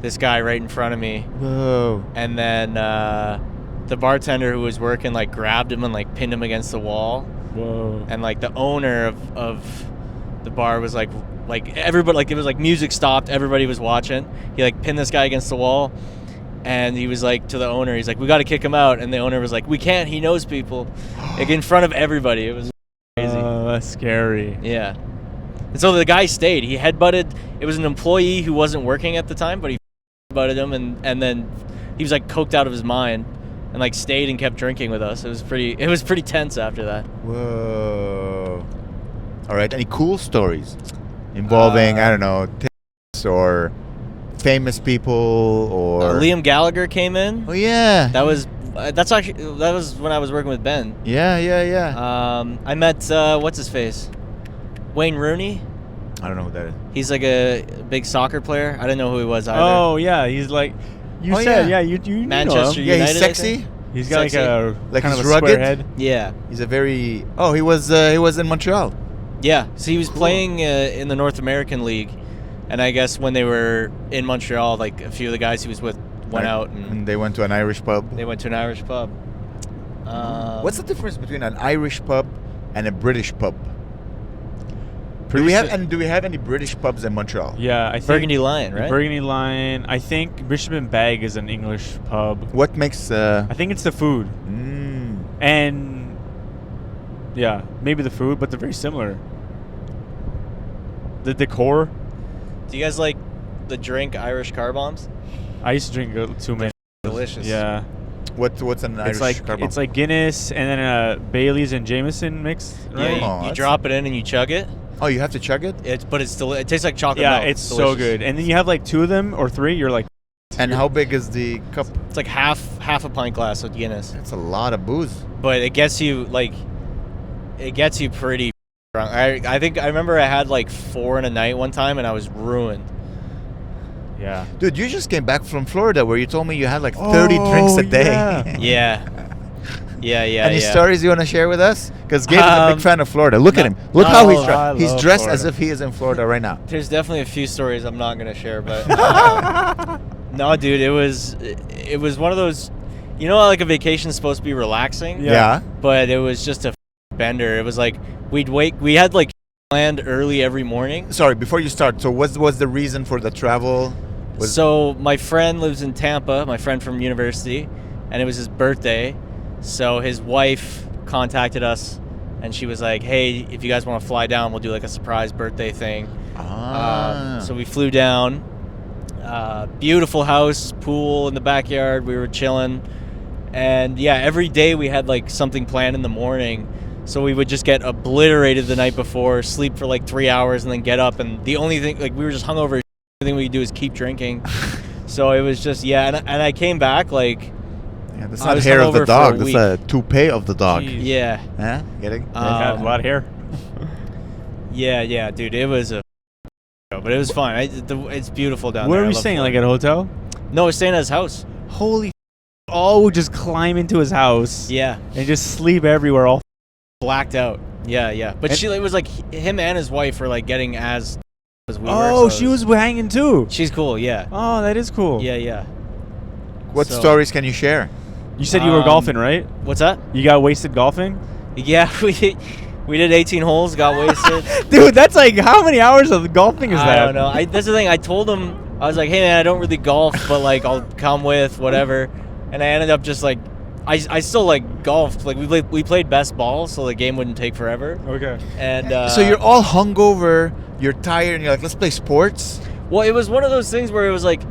this guy right in front of me. Whoa. And then the bartender who was working like grabbed him and like pinned him against the wall. Whoa. And like the owner of the bar was like everybody, like it was like music stopped, everybody was watching. He like pinned this guy against the wall. And he was like to the owner, he's like, we got to kick him out. And the owner was like, we can't, he knows people. Like in front of everybody. It was crazy. Oh, that's scary. Yeah. And so the guy stayed. He headbutted. It was an employee who wasn't working at the time, but he headbutted him. And then he was like coked out of his mind. and like stayed and kept drinking with us. It was pretty tense after that. Whoa. All right. Any cool stories involving I don't know, tips or famous people or Liam Gallagher came in. Oh yeah. That was when I was working with Ben. Yeah. I met what's his face, Wayne Rooney. I don't know who that is. He's like a big soccer player. I didn't know who he was either. Oh yeah, he's like you said. Yeah, you Manchester know him. Yeah, he's United, sexy. He's got Sexy. Like kind he's of a rugged? square head. Yeah. He's a very. Oh, he was in Montreal. Yeah. So he was Cool. playing in the North American League, and I guess when they were in Montreal, like a few of the guys he was with went out and they went to an Irish pub. they went to an Irish pub. What's the difference between an Irish pub and a British pub? Do Pretty we have si- do we have any British pubs in Montreal? Yeah, I think Burgundy Lion, right? Burgundy Lion. I think Bishop and Bag is an English pub. What makes? I think it's the food Mm, and yeah, maybe the food, but they're very similar. The decor. Do you guys like the drink Irish car bombs? I used to drink too many. Delicious. Yeah, what's an Irish car bomb? it's like Guinness and then Bailey's and Jameson mixed. Yeah, Right? you, Oh, you that's- drop it in and you chug it. Oh, you have to chug it. It tastes like chocolate Yeah, milk. it's so delicious. good. And then you have like 2 of them or 3. You're like, And how big is the cup? It's like half a pint glass of Guinness, That's a lot of booze. but it gets you pretty drunk. I think I remember I had like 4 in a night one time and I was ruined. yeah. Dude, you just came back from Florida where you told me you had like 30 drinks a day. yeah. Yeah. Any stories you want to share with us? Because Gabe's a big fan of Florida. Look at him. Look not how all he's of dressed. I He's love dressed Florida. as if he is in Florida right now. There's definitely a few stories I'm not gonna share, but no, dude, it was one of those, you know, how, like a vacation's supposed to be relaxing. Yeah. But it was just a bender. It was like we had like planned early every morning. Sorry, before you start, so what was the reason for the travel? So my friend lives in Tampa, my friend from university, and it was his birthday. So his wife contacted us, and she was like, "Hey, if you guys want to fly down, we'll do like a surprise birthday thing." So we flew down. Beautiful house, pool in the backyard. We were chilling, and yeah, every day we had like something planned in the morning. So we would just get obliterated the night before, sleep for like 3 hours, and then get up. And the only thing, like, we were just hungover. The only thing we could do is keep drinking. So it was just, and I came back like, Yeah, that's I not was hair of the hungover for dog. a That's week. a toupee of the dog. Jeez. yeah, Huh? Getting? They have a lot of hair. yeah, dude, it was but it was fun. It's beautiful down Where there. are I we love staying? Like Florida. at a hotel? No, we're staying at his house. Holy all would just climb into his house Yeah, and just sleep everywhere all blacked out. Yeah. But And- it was like him and his wife were like getting as we were. Oh, so she was hanging too. She's cool. Yeah. Oh, that is cool. Yeah. What So- stories can you share? You said you were golfing, right? What's that? You got wasted golfing? Yeah, we did 18 holes, got wasted. Dude, that's like how many hours of golfing is that? I don't know. That's the thing. I told him, I was like, hey man, I don't really golf, but like I'll come with whatever. And I ended up just like, I still like golfed. Like we played best ball, so the game wouldn't take forever. Okay. And So you're all hungover, you're tired, and you're like, let's play sports? well, it was one of those things where it was like,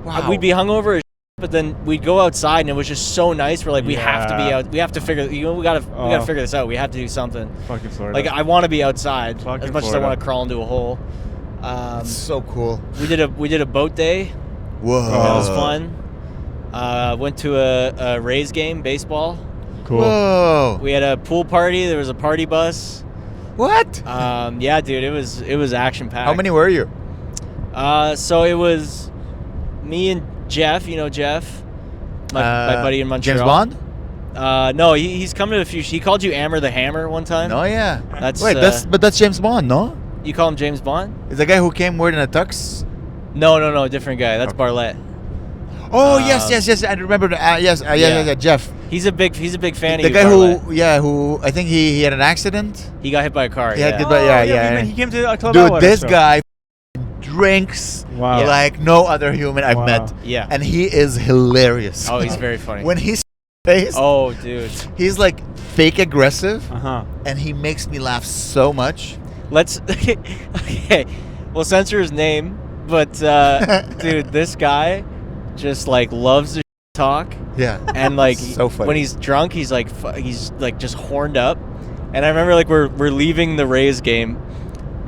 Wow. we'd be hungover as but then we'd go outside and it was just so nice. We're like, we have to be Yeah. out. We have to figure. We gotta figure this out. We have to do something. Fucking Florida. Like I want to be outside Fucking as much as I Florida. want to crawl into a hole. That's so cool. We did a boat day. Whoa. That was fun. Went to a Rays game, baseball. cool. Whoa. We had a pool party. There was a party bus. What? Yeah, dude, it was action packed. How many were you? So it was me and Jeff. You know Jeff, my buddy in Montreal. James Bond? No, he's come to a few. He called you Amer the Hammer one time. No, yeah. That's Wait, that's James Bond, no? You call him James Bond? Is the guy who came wearing a tux? No, different guy. That's Barlett. Oh, yes. I remember. Yeah, Jeff. He's a big fan The of you, guy Barlett. who I think he had an accident. He got hit by a car. He Yeah. had hit by- yeah. He came to a club. Dude, this guy drinks Wow. like no other human I've Wow. met. Yeah. And he is hilarious. Oh, he's very funny. When he's face, Oh, dude. he's like fake aggressive, Uh-huh. and he makes me laugh so much. Let's. Okay. We'll censor his name, but dude, this guy just like loves the talk. Yeah. And like So funny. when he's drunk, he's like just horned up. And I remember like we're leaving the Rays game,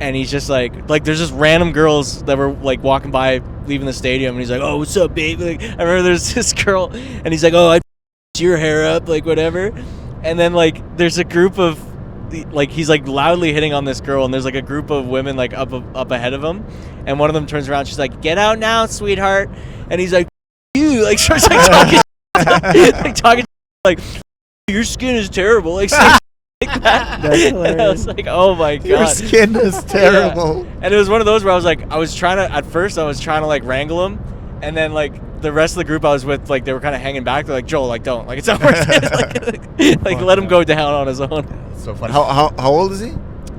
and he's just like there's just random girls that were like walking by leaving the stadium, and he's like, "Oh, what's up, babe?" Like, I remember there's this girl, and he's like, "Oh, I your hair up," like whatever. And then like there's a group of like he's like loudly hitting on this girl, and there's like a group of women like up ahead of him, and one of them turns around, she's like, "Get out now, sweetheart," and he's like, "You," like starts like talking like your skin is terrible, like that. That's hilarious. And I was like, "Oh my god, Your skin is terrible." Yeah. And it was one of those where I was trying to like wrangle him, and then like the rest of the group I was with, like they were kind of hanging back. They're like, "Joel, like don't, like it's not worth it. Like let him go down on his own." It's so funny. How old is he?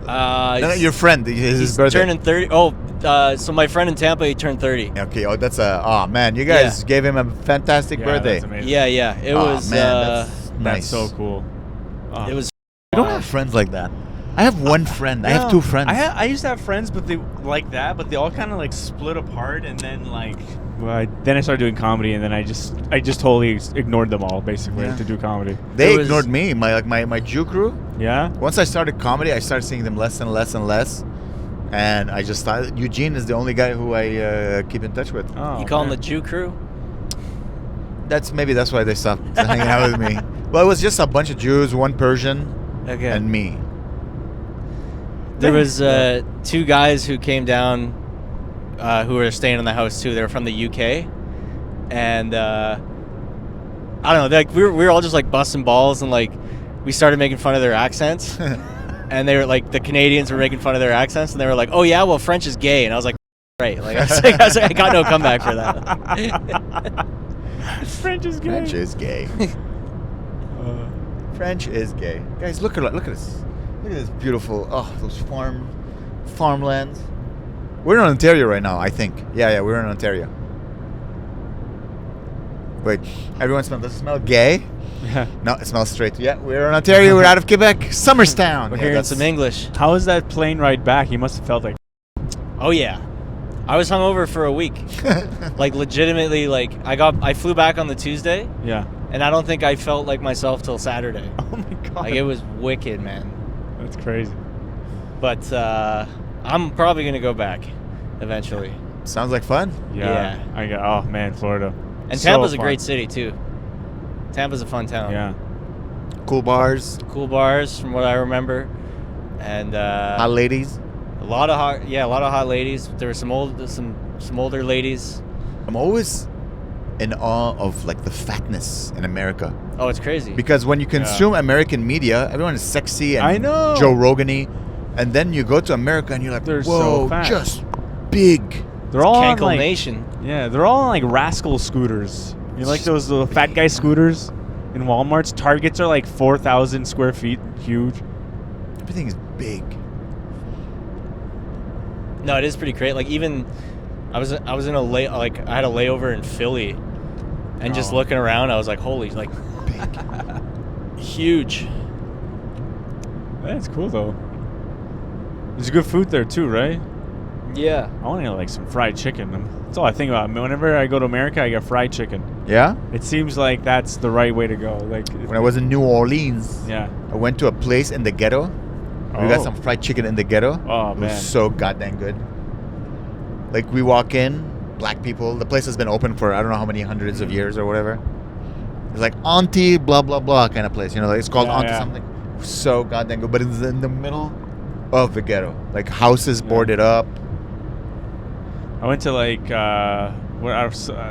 No, your friend. His birthday. Turning 30. Oh, so my friend in Tampa, he turned 30. Okay. Oh, that's oh man, you guys gave him a fantastic birthday. That's amazing. Yeah. It was. Man, that's That's nice. so cool. Oh. It was. I don't have friends like that. I have one friend. I have two friends. I used to have friends, but they like that, but they all kind of like split apart, and then like, then I started doing comedy, and then I just totally ignored them all basically to do comedy. They ignored me. My Jew crew. Yeah. Once I started comedy, I started seeing them less and less and less, and I just thought Eugene is the only guy who I keep in touch with. Oh, You call him the Jew crew? That's why they stopped hanging out with me. Well, it was just a bunch of Jews, one Persian, and me. There was two guys who came down who were staying in the house too. They were from the UK, and I don't know. Like we were all just like busting balls, and like we started making fun of their accents, and they were like the Canadians were making fun of their accents, and they were like, "Oh yeah, well French is gay," and I was like, "Right." Like I was like, I got no comeback for that. French is gay. French is gay. French is gay. Guys, look at this. Look at this beautiful. Oh, those farmlands. We're in Ontario right now, I think. Yeah, we're in Ontario. Wait, everyone does it smell gay? Yeah. No, it smells straight. Yeah, we're in Ontario. We're out of Quebec, Somerstown. We're hearing some English. How was that plane ride back? You must have felt like. Oh yeah, I was hungover for a week. Like legitimately, like I flew back on the Tuesday. Yeah. And I don't think I felt like myself till Saturday. Oh my god. Like it was wicked, man. That's crazy. But I'm probably gonna go back eventually. Sounds like fun. Yeah. Oh man, Florida. And So Tampa's a fun. great city too. Tampa's a fun town. Yeah. Cool bars, Cool bars, from what I remember, and hot ladies. a lot of hot ladies. There were some older ladies. I'm always in awe of like the fatness in America. Oh, it's crazy. Because when you consume American media, everyone is sexy and I know. Joe Rogan-y, and then you go to America and you're like, They're whoa, so fat. just big. They're all on Cankle like, Nation. yeah, they're all on like rascal scooters. You like those little fat guy scooters in Walmart's? Targets are like 4,000 square feet, huge. Everything is big. No, it is pretty great. Like even I was in I had a layover in Philly, and just looking around, I was like, holy, like Big. huge. That's cool though. There's good food there too, right? Yeah. I want to get like some fried chicken. That's all I think about. Whenever I go to America, I get fried chicken. Yeah? It seems like that's the right way to go. Like When I was in New Orleans, yeah. I went to a place in the ghetto. We got Oh. some fried chicken in the ghetto. Oh, It man. was so goddamn good. Like we walk in, black people. The place has been open for I don't know how many hundreds of years or whatever. It's like Auntie blah blah blah kind of place. You know, like it's called Auntie something. So goddamn good, but it's in the middle of the ghetto. Like houses boarded up. I went to like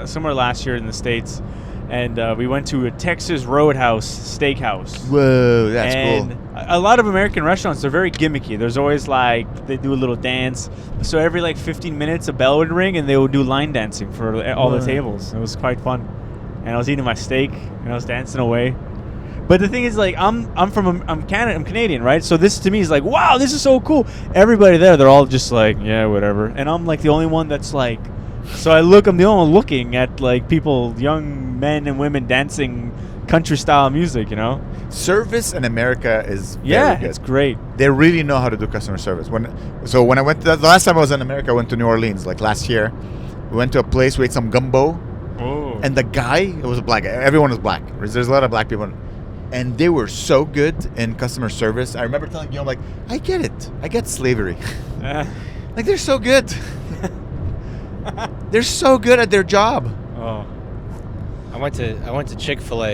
somewhere last year in the States, and we went to a Texas Roadhouse steakhouse. Whoa, that's and cool. a lot of American restaurants are very gimmicky. There's always like they do a little dance. So every like 15 minutes a bell would ring and they would do line dancing for all the tables. It was quite fun. And I was eating my steak and I was dancing away. But the thing is, like, I'm Canadian, right? So this to me is like, wow, this is so cool. Everybody there, they're all just like, yeah, whatever. And I'm like the only one that's like, so I'm the only one looking at like people, young men and women dancing country style music, you know? Service in America is very good. It's great. They really know how to do customer service. When I went the last time I was in America, I went to New Orleans like last year. We went to a place, we ate some gumbo. Oh. Oh. And the guy, it was a black guy. Everyone was black. There's a lot of black people. And they were so good in customer service. I remember telling Guillaume, like, I get it. I get slavery. Like, they're so good. They're so good at their job. Oh. I went to Chick-fil-A.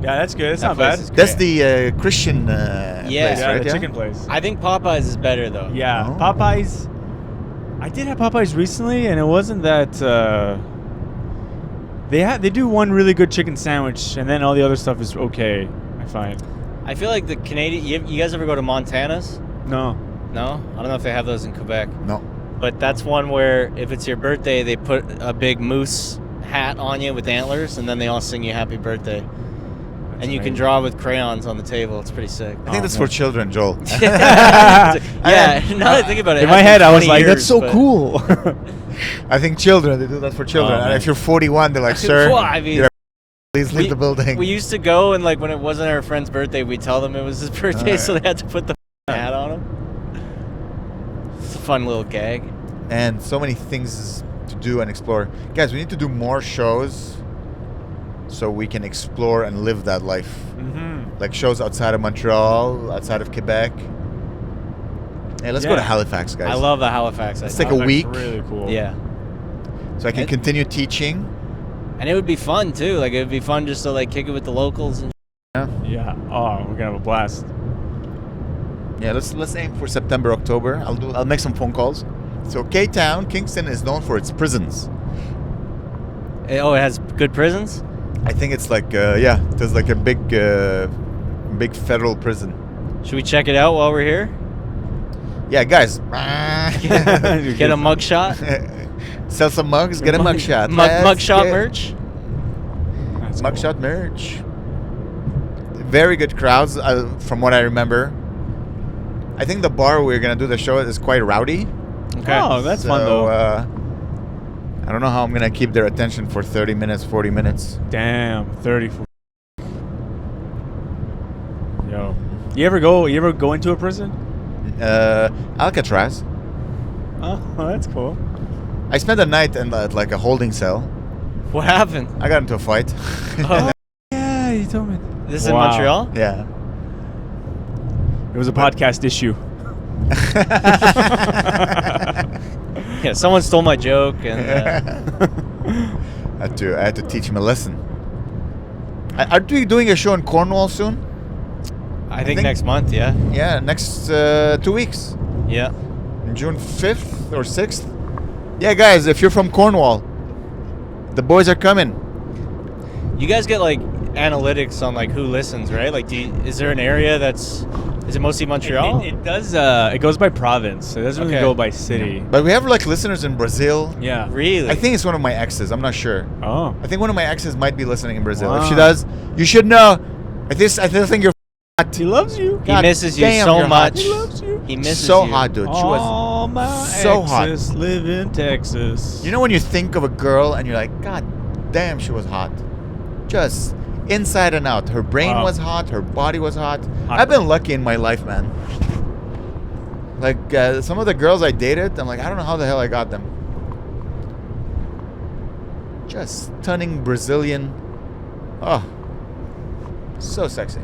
Yeah, that's good. It's That not place bad. is That's the Christian place, Yeah, right? the chicken place. I think Popeyes is better though. Yeah, Oh. Popeyes. I did have Popeyes recently, and it wasn't that. They do one really good chicken sandwich, and then all the other stuff is okay. I find. I feel like the Canadian. You guys ever go to Montana's? No. No, I don't know if they have those in Quebec. No. But that's one where if it's your birthday, they put a big moose hat on you with antlers, and then they all sing you happy birthday. And you can amazing. draw with crayons on the table. It's pretty sick. I think that's for children, Joel. Yeah, now that I think about it. In it my has head, been I was 20 like, years, "That's so but- cool." I think children, they do that for children. Oh, And man. if you're 41, they're like, sir, Well, I mean, you're please leave the building. We used to go, and like when it wasn't our friend's birthday, we'd tell them it was his birthday, so they had to put the hat on him. It's a fun little gag. And so many things to do and explore. Guys, we need to do more shows so we can explore and live that life. Mm-hmm. Like shows outside of Montreal, outside of Quebec. Hey, let's go Yeah. to Halifax, guys. I love the Halifax. Let's idea. take a week. Really cool. Yeah, So I can And- continue teaching. and it would be fun too. Like it would be fun just to like kick it with the locals. And Yeah. Oh, we're gonna have a blast. Yeah, let's aim for September, October. I'll make some phone calls. So K-Town, Kingston is known for its prisons. it has good prisons. I think it's like there's like a big federal prison. Should we check it out while we're here? Yeah, guys. Get a mug shot. Sell some mugs, get a mug shot. Mug shot merch. That's Mug cool. shot merch. Very good crowds, from what I remember. I think the bar we're gonna do the show at is quite rowdy. Okay. Oh, that's fun though. I don't know how I'm gonna keep their attention for 30 minutes, 40 minutes. Damn, 30. Yo, you ever go into a prison? Alcatraz. Oh, that's cool. I spent a night in like a holding cell. What happened? I got into a fight. Oh, Yeah, you told me. this is in Wow. Montreal. Yeah. It was a podcast issue. Yeah, someone stole my joke, and I had to teach him a lesson. Are we doing a show in Cornwall soon? I think next month. Yeah. Yeah, next 2 weeks. Yeah. June 5th or 6th. Yeah, guys, if you're from Cornwall, the boys are coming. You guys get like analytics on like who listens, right? Like, is there an area is it mostly Montreal? It does. It goes by province. It doesn't really Okay. go by city. But we have like listeners in Brazil. Yeah. Really? I think it's one of my exes. I'm not sure. Oh. I think one of my exes might be listening in Brazil. If Wow. she does, you should know. I think you're hot. He loves you. He God misses you damn, so you're hot. much. He loves you. He misses so you. hot, dude. She was. All my so hot. exes live in Texas. You know when you think of a girl and you're like, God damn, she was hot. Just inside and out. Her brain Wow. was hot. Her body was hot. Hot I've been girl. lucky in my life, man. Like some of the girls I dated, I'm like, I don't know how the hell I got them. Just stunning Brazilian. Oh, so sexy.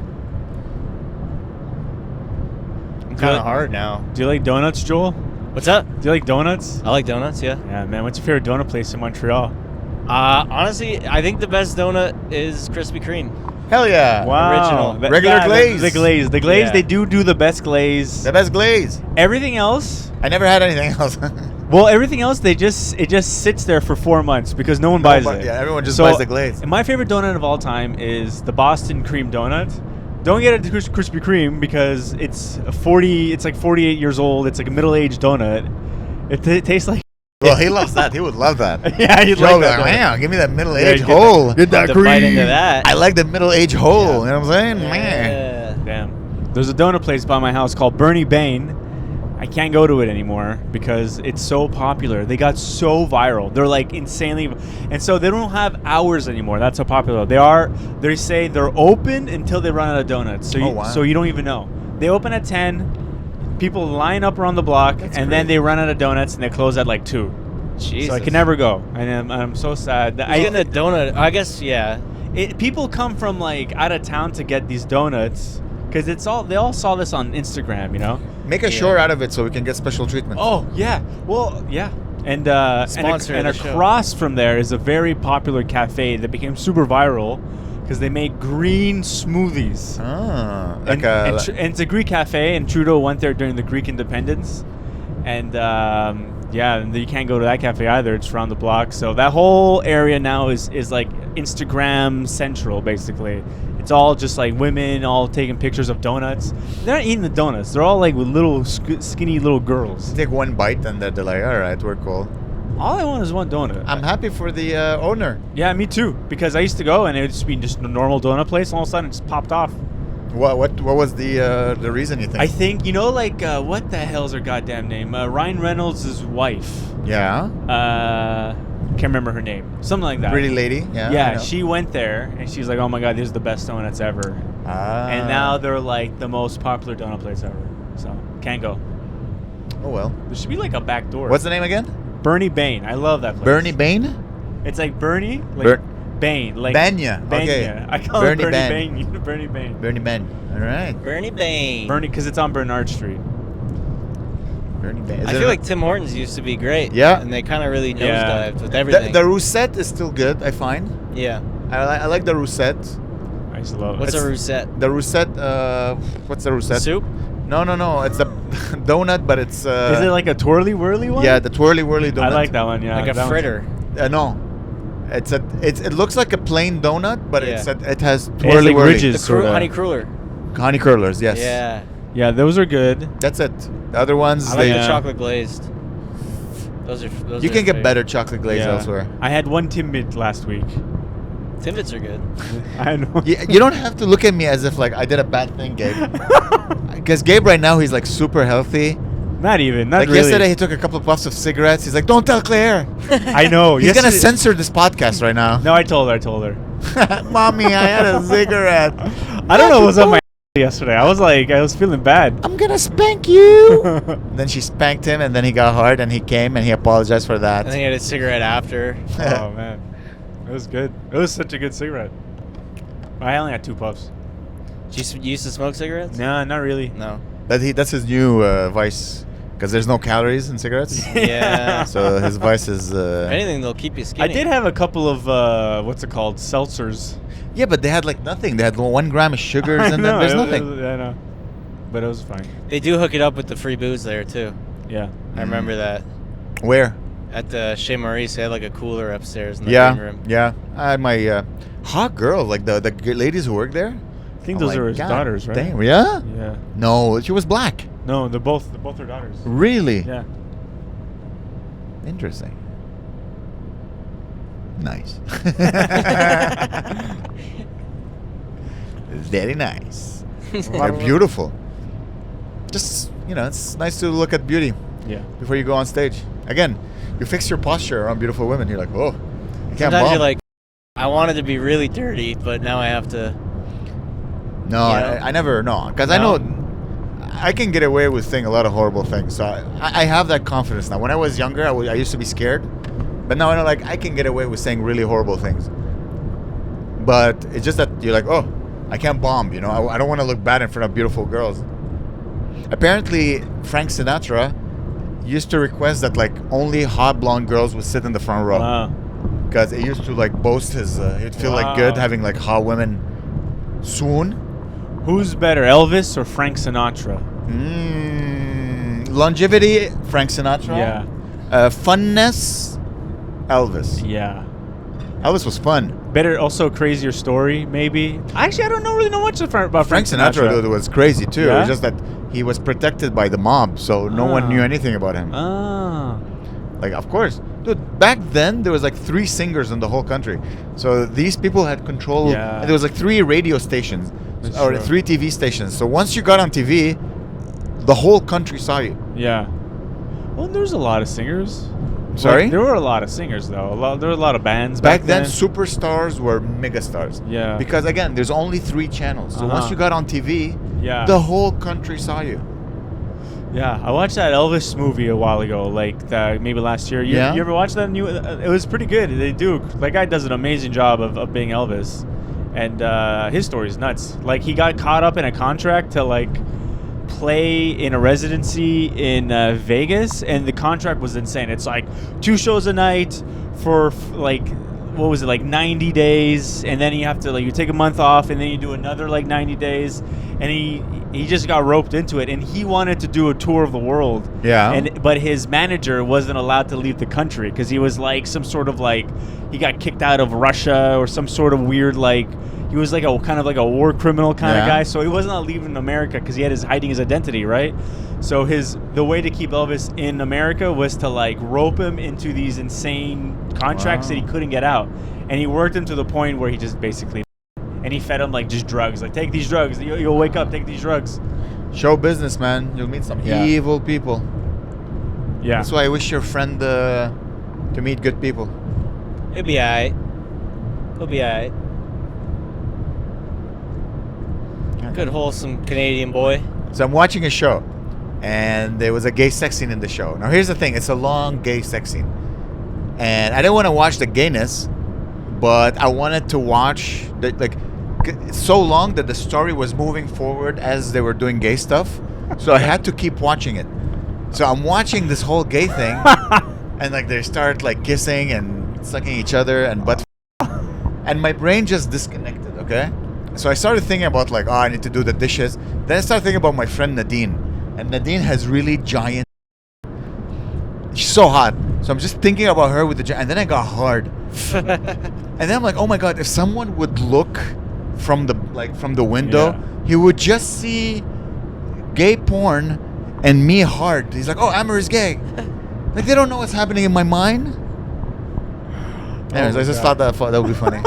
I'm kind of hard now. Do you like donuts, Joel? What's up? Do you like donuts? I like donuts. Yeah. Yeah, man. What's your favorite donut place in Montreal? Honestly, I think the best donut is Krispy Kreme. Hell yeah. Original. Regular glaze. The glaze. The glaze, Yeah. they do the best glaze. The best glaze. Everything else, I never had anything else. well, everything else, it just sits there for 4 months because no one buys it. Yeah, everyone just buys the glaze. And my favorite donut of all time is the Boston cream donut. Don't get it at Krispy Kreme because it's like 48 years old. It's like a middle-aged donut. It tastes like Well, he loves that. He would love that. yeah, you'd Joe like would be that. like, donut. man, give me that Yeah, middle-aged get that- hole. get that To bite into that. I like the middle-aged hole. Yeah. You know what I'm saying? Man. Yeah. Damn. There's a donut place by my house called Bernie Bain. I can't go to it anymore because it's so popular. They got so viral. They're like insanely, and so they don't have hours anymore. That's how popular they are. They say they're open until they run out of donuts. So you, Oh, wow. so you don't even know. They open at 10. People line up around the block, That's and then great. they run out of donuts and they close at like 2. Jesus. So I can never go, and I'm so sad. I get a donut. I guess People come from like out of town to get these donuts because they all saw this on Instagram, you know. Make a short out of it so we can get special treatment. Oh yeah, well yeah. And Sponsor and of the show. across from there is a very popular cafe that became super viral because they make green smoothies. Like And it's a Greek cafe, and Trudeau went there during the Greek independence. And and you can't go to that cafe either. It's around the block. So that whole area now is like Instagram central, basically. It's all just like women all taking pictures of donuts. They're not eating the donuts. They're all like with little skinny little girls. take one bite and they're like, all right, we're cool. All I want is one donut. I'm happy for the owner. Yeah, me too. Because I used to go and it would just be just a normal donut place. And all of a sudden, it just popped off. What was the reason you think? I think what the hell's her goddamn name? Ryan Reynolds' wife. Yeah. Can't remember her name. Something like that. Pretty lady. Yeah. I Yeah, know. she went there and she's like, "Oh my god, these are the best donuts ever." And now they're like the most popular donut place ever. So can't go. Oh well. There should be like a back door. What's the name again? Bernie Bain? I love that place. Bernie Bain. It's like Bernie, like Bain, like Banya. Okay. I call Bernie it Bernie Bain. Bain. Bernie Bain. Bernie Bain. All right. Bernie Bain. Bernie, because it's on Bernard Street. Bernie Bain. I feel like Tim Hortons used to be great. Yeah. And they kind of really Yeah. nosedived with everything. the Rousette is still good. I find. Yeah. I like the Rousette. I used to love it. What's a Rousette? The Rousette. What's the Rousette? Soup? No. It's the donut, but it's. Is it like a twirly whirly one? Yeah, the twirly whirly donut. I like that one. Yeah, Like a that one's- fritter. No. It looks like a plain donut, but Yeah. it has has, twirly like, whirly. ridges. The Sorta. honey cruller. Honey curlers, yes. Yeah. Yeah, those are good. That's it. The other ones, I like Yeah. the chocolate glazed. Those you are can get great. better chocolate glaze Yeah. elsewhere. I had one Timbit last week. Timbits are good. I know. You don't have to look at me as if like I did a bad thing, Gabe. Because Gabe right now he's like super healthy. Not even. Not Like really. yesterday he took a couple of puffs of cigarettes. He's like, "Don't tell Claire." I know. He's gonna Yesterday- censor this podcast right now. No, I told her. Mommy, I had a cigarette. I don't know what was on my yesterday. I was feeling bad. I'm gonna spank you. Then she spanked him, and then he got hard, and he came, and he apologized for that. And then he had a cigarette after. Oh man, it was good. It was such a good cigarette. I only had 2 puffs. You used to smoke cigarettes? No, not really. No. That's his new vice, because there's no calories in cigarettes. Yeah. So his vice is. If anything, they'll keep you skinny. I did have a couple of what's it called, seltzers. Yeah, but they had like nothing. They had 1 gram of sugars, and then there's nothing. I know, but it was fine. They do hook it up with the free booze there, too. Yeah. I remember that. Where? At the Chez Maurice, they had like a cooler upstairs in the green room. Yeah. I had my hot girl, like the ladies who work there. I think I'm those like, are his God daughters, right? Damn, yeah? Yeah. No, she was black. No, they're both her daughters. Really? Yeah. Interesting. Nice. Very nice. They're beautiful. Just, it's nice to look at beauty Yeah. before you go on stage. Again, you fix your posture around beautiful women. You're like, oh, you can't Sometimes bomb. you're like, I wanted to be really dirty, but now I have to. No, You know? I never, no. Because I No? know I can get away with saying a lot of horrible things. So I have that confidence now. When I was younger, I used to be scared. But now I know, like, I can get away with saying really horrible things. But it's just that you're like, oh, I can't bomb, I don't want to look bad in front of beautiful girls. Apparently, Frank Sinatra used to request that, like, only hot blonde girls would sit in the front row. Wow. Because it used to, like, boast his, he'd feel like good having, like, hot women swoon. Who's better, Elvis or Frank Sinatra? Longevity, Frank Sinatra. Yeah. Funness, Elvis. Yeah. Elvis was fun. Better, also crazier story, maybe. Actually, I don't really know much about Frank Sinatra was crazy too. It Yeah? was just that he was protected by the mob, so no one knew anything about him. Ah. Like, of course, dude. Back then, there was like 3 singers in the whole country, so these people had control. Yeah. And there was like 3 radio stations That's or true. 3 TV stations. So once you got on TV, the whole country saw you. Yeah. Well, there's a lot of singers. Sorry? There were a lot of singers, though. There were a lot of bands Back then, superstars were megastars. Yeah. Because again, there's only 3 channels. So once Uh-huh. you got on TV, Yeah. the whole country saw you. Yeah, I watched that Elvis movie a while ago, like maybe last year. You ever watch that new? It was pretty good. They do. That guy does an amazing job of being Elvis, and his story is nuts. Like he got caught up in a contract to like play in a residency in Vegas, and the contract was insane. It's like 2 shows a night for like. What was it, like 90 days, and then you have to like you take a month off, and then you do another like 90 days, and he just got roped into it, and he wanted to do a tour of the world. Yeah. But his manager wasn't allowed to leave the country because he was like some sort of like he got kicked out of Russia or some sort of weird like he was like a kind of like a war criminal kind of guy, so he wasn't leaving America because he had hiding his identity, right? So the way to keep Elvis in America was to like rope him into these insane contracts that he couldn't get out, and he worked him to the point where he just basically, and he fed him like just drugs, like take these drugs, you'll wake up, take these drugs. Show business, man. You'll meet some evil people. Yeah. That's why I wish your friend to meet good people. It'll be alright. It'll be alright. Good wholesome Canadian boy. So I'm watching a show, and there was a gay sex scene in the show. Now here's the thing: it's a long gay sex scene, and I didn't want to watch the gayness, but I wanted to watch it's so long that the story was moving forward as they were doing gay stuff, so I had to keep watching it. So I'm watching this whole gay thing, and like they start like kissing and sucking each other and and my brain just disconnected. Okay. So I started thinking about like, I need to do the dishes. Then I started thinking about my friend Nadine. And Nadine has really giant. She's so hot. So I'm just thinking about her with and then I got hard. And then I'm like, oh my God, if someone would look from the window, he would just see gay porn and me hard. He's like, oh, Amer is gay. Like they don't know what's happening in my mind. Anyways, I just thought that would be funny.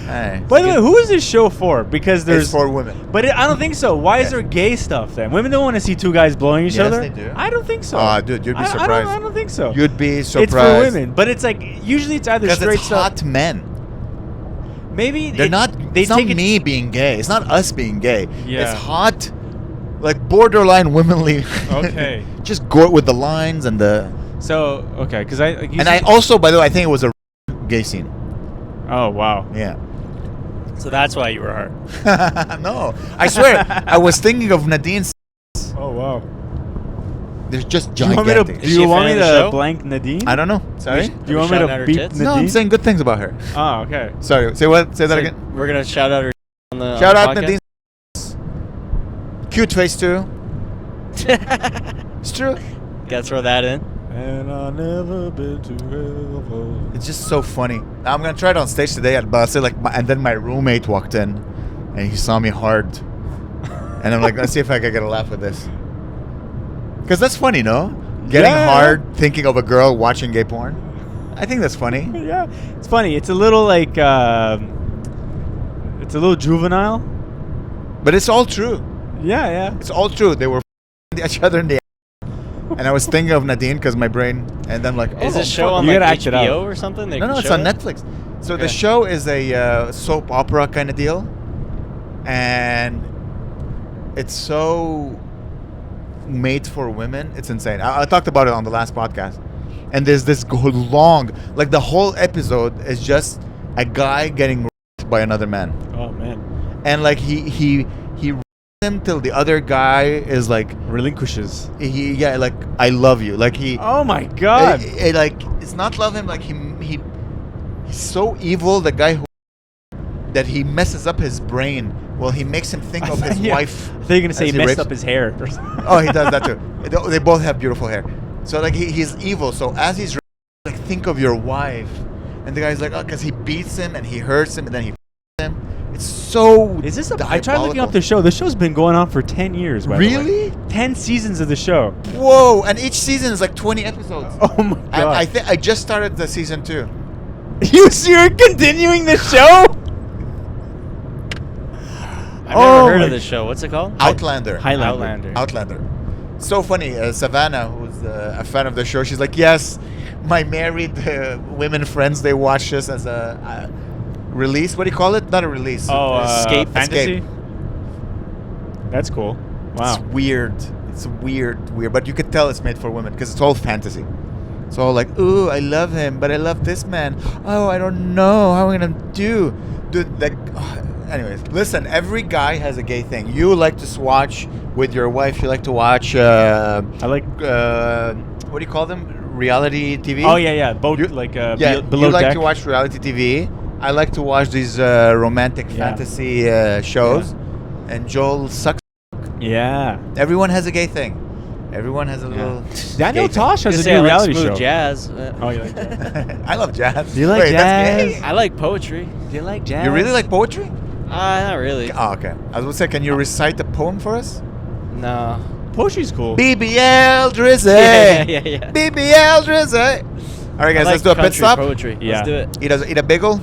Hey, by the way, who is this show for? Because there's it's for women. But I don't think so. Why is there gay stuff then? Women don't want to see 2 guys blowing each other. Yes, they do. I don't think so. Dude, you'd be surprised. I don't think so. You'd be surprised. It's for women, but it's like usually it's either straight it's hot stuff. men. Maybe They're not. It's not me being gay. It's not us being gay. Yeah. It's hot, like borderline womanly. Okay. Just go with the lines and the. So okay, because I also, by the way, I think it was a gay scene. Oh wow. Yeah. So that's why you were hard. No, I swear, I was thinking of Nadine's. Oh wow. They're just Do you gigantic. want me of the to show? blank Nadine? I don't know. Sorry. Do you want me to beep Nadine? No, I'm saying good things about her. Oh okay. Sorry. Say what? Say that again. We're gonna shout out her on the Shout out podcast. Nadine. Cute face too. It's true. Gotta throw that in. And I've never been to heaven. It's just so funny. Now, I'm gonna try it on stage today at Base, and then my roommate walked in, and he saw me hard, and I'm like, let's see if I can get a laugh with this, because that's funny, no? Getting hard thinking of a girl watching gay porn. I think that's funny. Yeah, it's funny. It's a little like, it's a little juvenile, but it's all true. Yeah. It's all true. They were each other in the. And I was thinking of Nadine because my brain, and then like, is this show on you like gotta act it out. HBO or something? No, it's on Netflix. So the show is a soap opera kind of deal, and it's so made for women. It's insane. I talked about it on the last podcast, and there's this long, like the whole episode is just a guy getting raped by another man. Oh man. And like he him till the other guy is like Relinquishes. Like I love you, like he. Oh my God. Like it's not love him, like he's so evil, the guy that he messes up his brain. Well, he makes him think of his wife. I thought you were gonna say he messed up his hair. Oh, he does that too. They both have beautiful hair. So like he's evil. So as he's like, think of your wife, and the guy's like, oh, because he beats him and he hurts him and then he him. It's so. Is this I tried looking up the show. The show's been going on for 10 years. By Really? the way. 10 seasons of the show. Whoa! And each season is like 20 episodes. Oh my God. I think I just started the season 2. You're continuing the show? I've never heard of this show. What's it called? Outlander. Outlander. So funny. Savannah, who's a fan of the show, she's like, yes, my married women friends, they watch this as a release. What do you call it? Not a release. Oh, Escape. Fantasy? That's cool. Wow. It's weird. It's weird, but you could tell it's made for women because it's all fantasy. It's all like, ooh, I love him, but I love this man. Oh, I don't know how I'm gonna do. Dude, like, anyways, listen. Every guy has a gay thing. You like to watch with your wife. You like to watch. I like. What do you call them? Reality TV. Oh yeah. Below you like deck. to watch reality TV. I like to watch these romantic fantasy shows. Yeah. And Joel sucks. Yeah. Everyone has a gay thing. Everyone has a little. Daniel Tosh has a new reality show. Jazz. Oh, you like jazz? I love jazz. Do you like jazz? I like poetry. Do you like jazz? You really like poetry? Not really. Oh, okay. I was gonna say, can you recite a poem for us? No. Poetry's cool. BBL Drizzy. Yeah. BBL Drizzy. All right, guys, let's do a pit stop. Poetry. Yeah. Let's do it. Eat a bagel.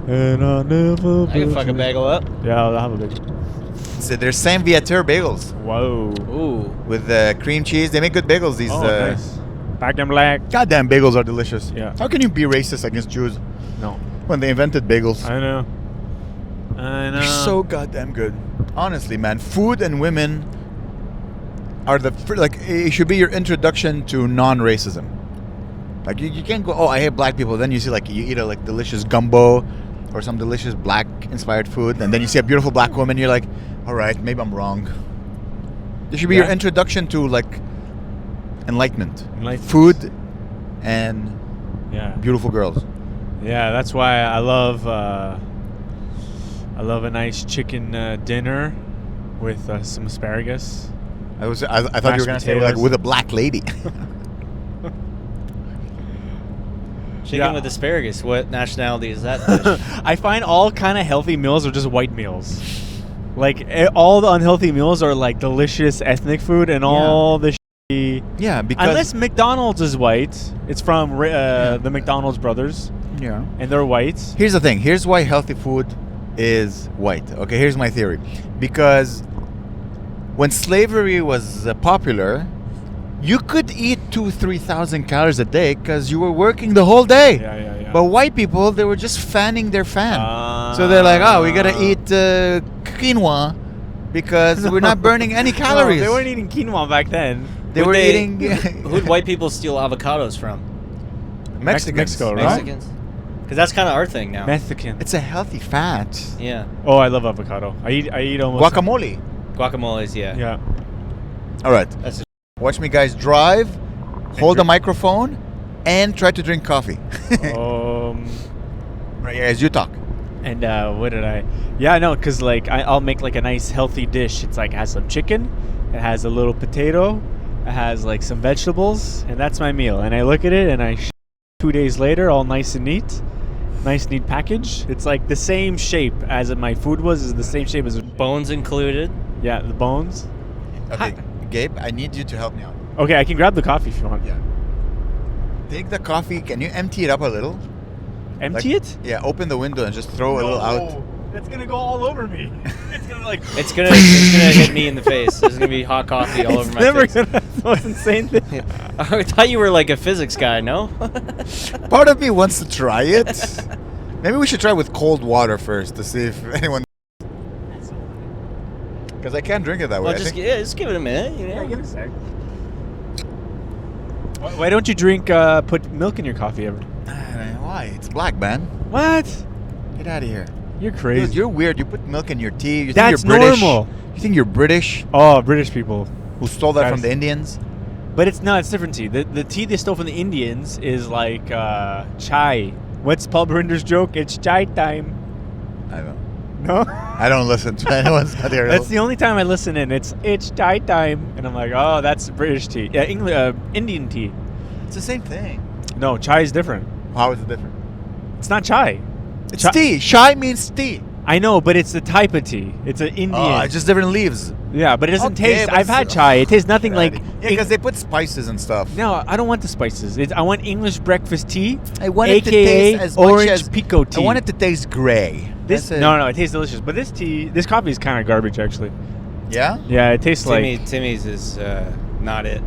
And I never. I can fucking bagel up. Yeah, I'll have a bagel. So there's Saint Viateur bagels. Whoa. Ooh. With cream cheese. They make good bagels. These. Nice. Black and black. Goddamn bagels are delicious. Yeah. How can you be racist against Jews? No. When they invented bagels. I know. They're so goddamn good. Honestly, man, food and women are it should be your introduction to non-racism. Like you can't go, oh, I hate black people. Then you see you eat a delicious gumbo or some delicious black inspired food, and then you see a beautiful black woman. You're like, all right, maybe I'm wrong. This should be your introduction to enlightenment. Food and beautiful girls. Yeah, that's why I love a nice chicken dinner with some asparagus. I thought you were gonna say with a black lady. Chicken with asparagus. What nationality is that dish? I find all kind of healthy meals are just white meals. Like all the unhealthy meals are like delicious ethnic food, and all the because unless McDonald's is white, it's from the McDonald's brothers. Yeah, and they're white. Here's the thing. Here's why healthy food is white. Okay, here's my theory. Because when slavery was popular, you could eat 2,000-3,000 calories a day because you were working the whole day. Yeah. But white people, they were just fanning their fan. So they're like, oh, we gotta eat quinoa because we're not burning any calories. No, they weren't eating quinoa back then. They were eating. Who'd white people steal avocados from? Mexicans. Mexico, right? Mexicans. Because that's kind of our thing now. Mexican. It's a healthy fat. Yeah. Oh, I love avocado. I eat almost guacamole. Guacamoles, yeah. Yeah. All right. That's Watch me, guys, drive, hold the microphone, and try to drink coffee. Right, as you talk. And what did I? Yeah, no, because I'll make a nice healthy dish. It's has some chicken, it has a little potato, it has some vegetables, and that's my meal. And I look at it, and 2 days later, all nice and neat. Nice, neat package. It's the same shape as my food was. Is the same shape as bones included. Yeah, the bones. Okay, Gabe, I need you to help me out. Okay, I can grab the coffee if you want. Yeah. Take the coffee. Can you empty it up a little? Empty it? Yeah. Open the window and just throw a little out. That's gonna go all over me. It's gonna It's gonna hit me in the face. There's gonna be hot coffee all over my face. That's the most insane thing. I thought you were a physics guy. No. Part of me wants to try it. Maybe we should try with cold water first to see if anyone. Because I can't drink it that way. Well, just give it a minute. Yeah, give it a sec. Why don't you put milk in your coffee ever? Why? It's black, man. What? Get out of here. You're crazy. Dude, you're weird. You put milk in your tea. You That's think you're British. normal. You think you're British? Oh, British people. Who stole that from the Indians? But it's different tea. The tea they stole from the Indians is chai. What's Paul Berinder's joke? It's chai time. I don't know. No? I don't listen to anyone's material. That's the only time I listen in. It's chai time. And I'm like, oh, that's British tea. Yeah, Indian tea. It's the same thing. No, chai is different. How is it different? It's not chai. It's tea. Chai means tea. I know, but it's a type of tea. It's an Indian. Oh, it's just different leaves. Yeah, but it doesn't taste. I've had chai. It tastes nothing like. Yeah, because they put spices and stuff. No, I don't want the spices. I want English breakfast tea. I want it to AKA taste as orange much as pico tea. I want it to taste gray. No, it tastes delicious. But this coffee is kind of garbage, actually. Yeah. Yeah, it tastes Timmy's is not it.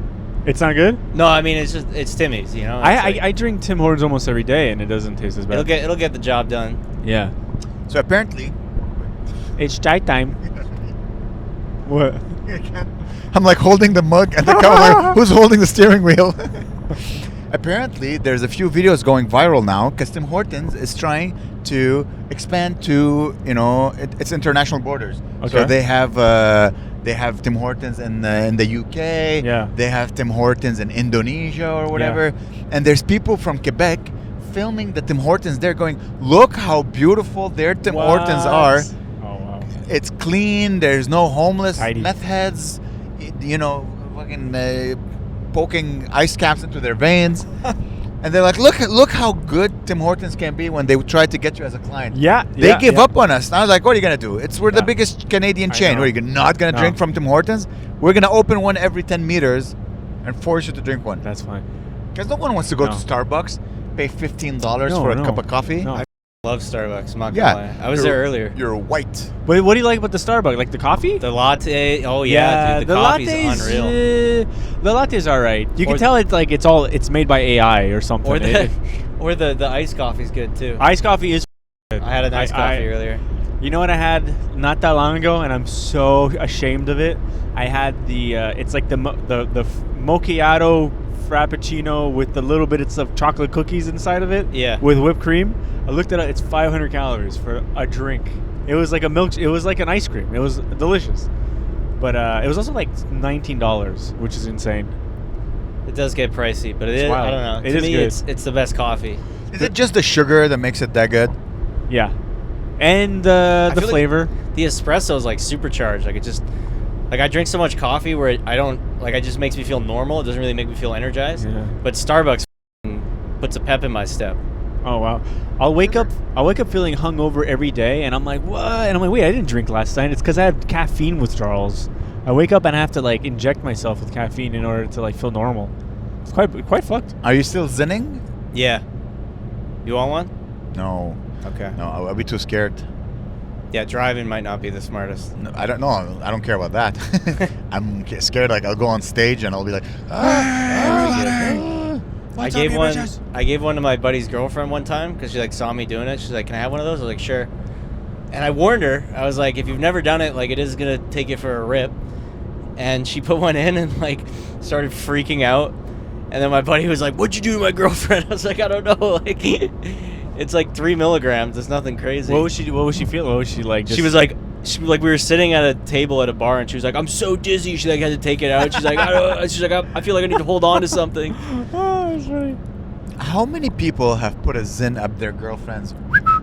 It's not good. No, I mean it's Timmy's. You know. I drink Tim Hortons almost every day, and it doesn't taste as bad. It'll get the job done. Yeah. So apparently, it's chai time. What? I'm like holding the mug and the cup. I'm like, who's holding the steering wheel? Apparently, there's a few videos going viral now because Tim Hortons is trying to expand to, it's international borders. Okay. So they have Tim Hortons in the UK. Yeah. They have Tim Hortons in Indonesia or whatever. And there's people from Quebec filming the Tim Hortons. They're going, look how beautiful their Tim Hortons are. Oh, wow. It's clean. There's no homeless Tidy. meth heads, fucking poking ice caps into their veins. And they're like, look how good Tim Hortons can be when they try to get you as a client. Yeah. They give up on us. And I was like, what are you going to do? We're the biggest Canadian chain. know. What, are you not going to drink from Tim Hortons? We're going to open one every 10 meters and force you to drink one. That's fine. Because no one wants to go to Starbucks, pay $15 for a cup of coffee. No. I love Starbucks. I'm not gonna lie. I was there earlier. You're white. But what do you like about the Starbucks? Like the coffee? The latte. Oh yeah, dude, the coffee's unreal. The latte's all right. You can Or- tell it's like it's made by AI or something. Or the iced coffee's good too. Iced coffee is good. I had an iced coffee earlier. You know what I had not that long ago, and I'm so ashamed of it. I had the it's like the macchiato frappuccino with the little bits of chocolate cookies inside of it. Yeah. With whipped cream. I looked at it. It's 500 calories for a drink. It was like it was like an ice cream. It was delicious, but it was also like $19, which is insane. It does get pricey, but It's I wild. don't know. It to is me, good. it's the best coffee. Is it just the sugar that makes it that good? Yeah, and the feel like flavor. The espresso is like supercharged. Like it just, like I drink so much coffee where it just makes me feel normal. It doesn't really make me feel energized. Yeah. But Starbucks puts a pep in my step. Oh wow! I'll wake up feeling hungover every day, and I'm like, what? And I'm like, wait, I didn't drink last night. It's because I had caffeine withdrawals. I wake up and I have to like inject myself with caffeine in order to like feel normal. It's quite fucked. Are you still zinning? Yeah. You want one? No. Okay. No, I'll be too scared. Yeah, driving might not be the smartest. No, I don't know. I don't care about that. I'm scared. Like I'll go on stage and I'll be like, I gave one to my buddy's girlfriend one time because she like saw me doing it. She's like, "Can I have one of those?" I was like, "Sure." And I warned her. I was like, "If you've never done it, like it is gonna take you for a rip." And she put one in and like started freaking out. And then my buddy was like, "What'd you do to my girlfriend?" I was like, "I don't know." Like, it's like 3 milligrams. It's nothing crazy. What was she feeling? What was she like? She was like, we were sitting at a table at a bar, and she was like, "I'm so dizzy." She like had to take it out. She's like, I feel like I need to hold on to something. Oh, that's funny. How many people have put a zin up their girlfriends?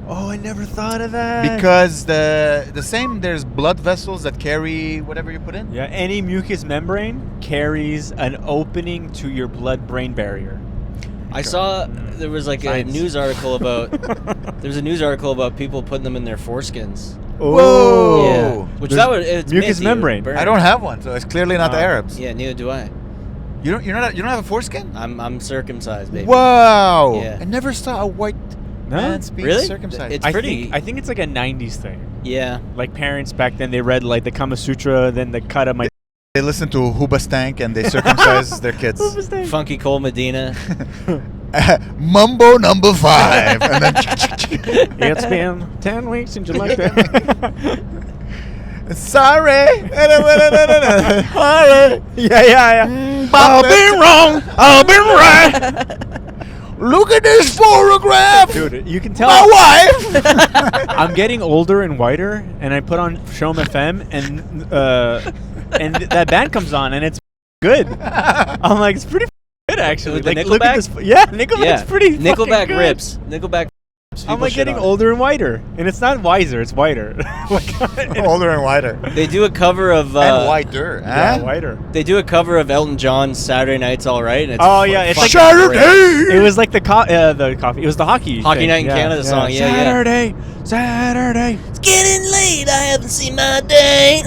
Oh, I never thought of that. Because the same, there's blood vessels that carry whatever you put in. Yeah, any mucous membrane carries an opening to your blood-brain barrier. I saw there was like Science. a news article about people putting them in their foreskins. Whoa! Yeah, which it's mucous minty, it would membrane. burn. I don't have one, so it's clearly not the Arabs. Yeah, neither do I. You don't have a foreskin? I'm circumcised, baby. Wow! Yeah. I never saw a white man's being Really? circumcised. It's I pretty. think it's like a 90s thing. Yeah. Like parents back then, they read like the Kama Sutra, then the cut of my. They listen to Hoobastank and they circumcise their kids. Funky Cole Medina. Mambo number 5. And then It's been 10 weeks since you like that. sorry. Sorry. Yeah. I've been wrong. I've been right. Look at this photograph. Dude, you can tell. My wife. I'm getting older and whiter, and I put on Shom FM, and that band comes on, and it's good. I'm like, it's pretty good actually. With the Like, look at Nickelback? this. Yeah, Nickelback's pretty. Nickelback fucking good. rips. Nickelback. I'm like getting older and whiter, and it's not wiser, it's whiter. Older and whiter. They do a cover of And whiter. Yeah, Huh? whiter. They do a cover of Elton John's "Saturday Night's All Right." And it's Oh, yeah, it's like Saturday. It was like the coffee. It was the hockey Hockey thing. Night in Canada song. Yeah, Saturday. It's getting late. I haven't seen my date.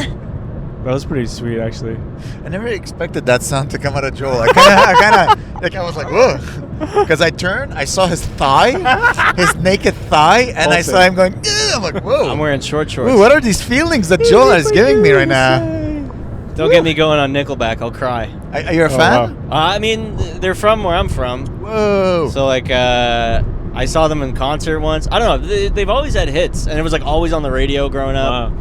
That was pretty sweet, actually. I never expected that sound to come out of Joel. I was like, whoa. Because I turned, I saw his thigh, his naked thigh, and I saw him going, "Ugh." I'm like, whoa. I'm wearing short shorts. Ooh, what are these feelings that Joel is giving me right now? Don't get me going on Nickelback. I'll cry. Are you a fan? Wow. I mean, they're from where I'm from. Whoa. So, like, I saw them in concert once. I don't know. They've always had hits. And it was, like, always on the radio growing up. Wow.